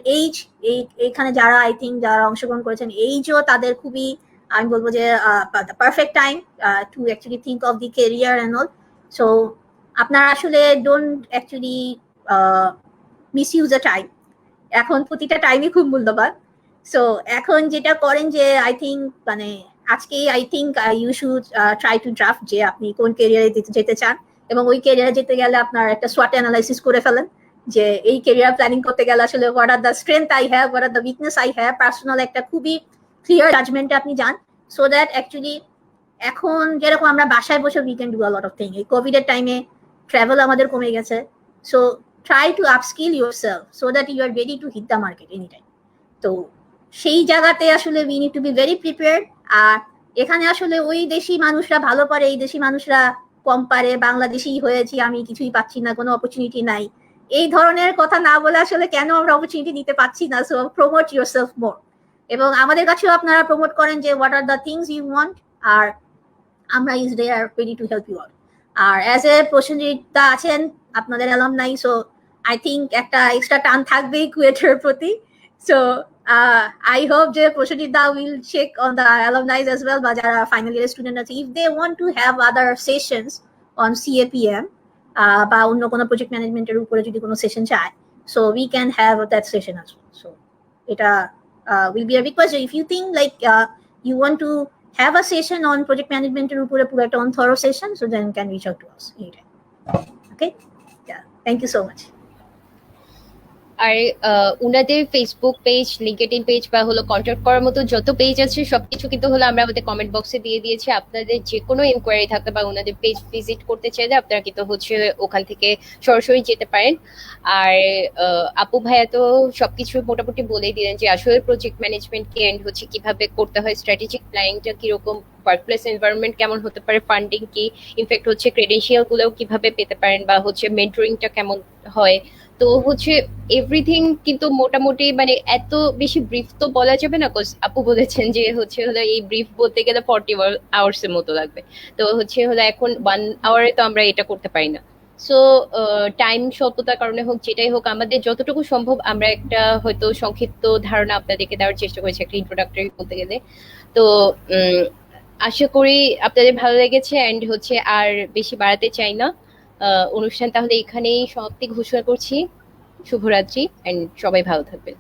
এইখানে যারা আই থিঙ্ক যারা অংশগ্রহণ করেছেন এইজও তাদের খুবই, আমি বলবো যে the perfect time to actually think of the career and all. So আপনারা আসলে don't actually miss use a time. এখন প্রতিটা টাইমই খুব মূল্যবান। সো এখন যেটা করেন যে আই থিঙ্ক মানে আজকে I think you should try to draft যে আপনি কোন কেরিয়ারে যেতে চান, এবং ওই কেরিয়ারে যেতে গেলে আপনার একটা সোয়াট অ্যানালাইসিস করে ফেলেন যে এই কেরিয়ার প্ল্যানিং করতে গেলে আসলে what are the strength I have, what are the weakness I have. Personal একটা খুবই ক্লিয়ার জাজমেন্টে আপনি যান, সো দ্যাট অ্যাকচুয়ালি এখন যেরকম আমরা বাসায় বসে we can do a lot of thing. এই কোভিডের টাইমে ট্রাভেল আমাদের কমে গেছে, so try to upskill yourself so that you are ready to hit the market any time. তো সেই জায়গাতে আসলে we need to be very prepared. আর এখানে আসলে ওই দেশি মানুষরা ভালো পারে, এই দেশি মানুষরা কম পারে, বাংলাদেশি হয়েছি আমি কিছুই পাচ্ছি না, কোনো অপরচুনিটি নাই, এই ধরনের কথা না বলে আসলে কেন আমরা অপরচুনিটি নিতে পারছি না। So promote yourself more, এবং আমাদের কাছেও আপনারা প্রমোট করেন যে what are the things you want, আর আমরা is they are ready to help you out. আর অ্যাজ এ প্রসেনজিৎদা আছেন আপনাদের অ্যালামনাই, সো আই থিঙ্ক একটা এক্সট্রা টান থাকবেই কুয়েটের প্রতি। সো I hope যে প্রসেনজিৎদা will check on the alumni as well, বা যারা ফাইনাল ইয়ার স্টুডেন্ট আছে, if they want to have other sessions on CAPM বা অন্য কোনো প্রজেক্ট ম্যানেজমেন্টের উপরে যদি কোনো সেশন চায়, so we can have that session as well. So এটা will be a request. If you think like you want to have a session on project management উপরে পুরো একটা on thorough session, so then you can reach out to us anytime. Okay, yeah, thank you so much. আর উনাদের Facebook page, LinkedIn page বা হলো contact করার মতো যত page আছে সবকিছু কিন্তু হলো আমরা আমাদের কমেন্ট বক্সে দিয়ে দিয়েছি। আপনাদের যে কোনো ইনকোয়ারি থাকলে বা ওনাদের পেজ ভিজিট করতে চাইলে আপনারা কিন্তু হচ্ছে ওখান থেকে সরাসরি যেতে পারেন। আর আপু ভাইয়া তো সবকিছু মোটামুটি বলেই দিলেন যে আসলে প্রজেক্ট ম্যানেজমেন্ট কি এন্ড হচ্ছে কিভাবে করতে হয়, স্ট্র্যাটেজিক প্ল্যানিংটা কিরকম, ওয়ার্কপ্লেস এনভায়রনমেন্ট কেমন হতে পারে, ফান্ডিং কি, ইনফ্যাক্ট হচ্ছে ক্রেডেনশিয়াল গুলোও কিভাবে পেতে পারেন, বা হচ্ছে মেন্টরিংটা কেমন হয়। তো হচ্ছে এভরিথিং কিন্তু মোটামুটি মানে এত বেশি ব্রিফ তো বলা যাবে না, কজ আপু বলেছেন যে হচ্ছে হলো এই ব্রিফ বলতে গেলে 40 আওয়ার্স এর মতো লাগবে। তো হচ্ছে হলো এখন 1 আওয়ারে তো আমরা এটা করতে পারি না। সো টাইম স্বল্পতার কারণে হোক যেটাই হোক, আমাদের যতটুকু সম্ভব আমরা একটা হয়তো সংক্ষিপ্ত ধারণা আপনাদেরকে দেওয়ার চেষ্টা করেছি, একটা ইন্ট্রোডাক্টরি বলতে গেলে। তো আশা করি আপনাদের ভালো লেগেছে এন্ড হচ্ছে আর বেশি বাড়াতে চাই না। অনুষ্ঠান তাহলে এখানেই সমাপ্তি ঘোষণা করছি। শুভরাত্রি এন্ড সবাই ভালো থাকবেন।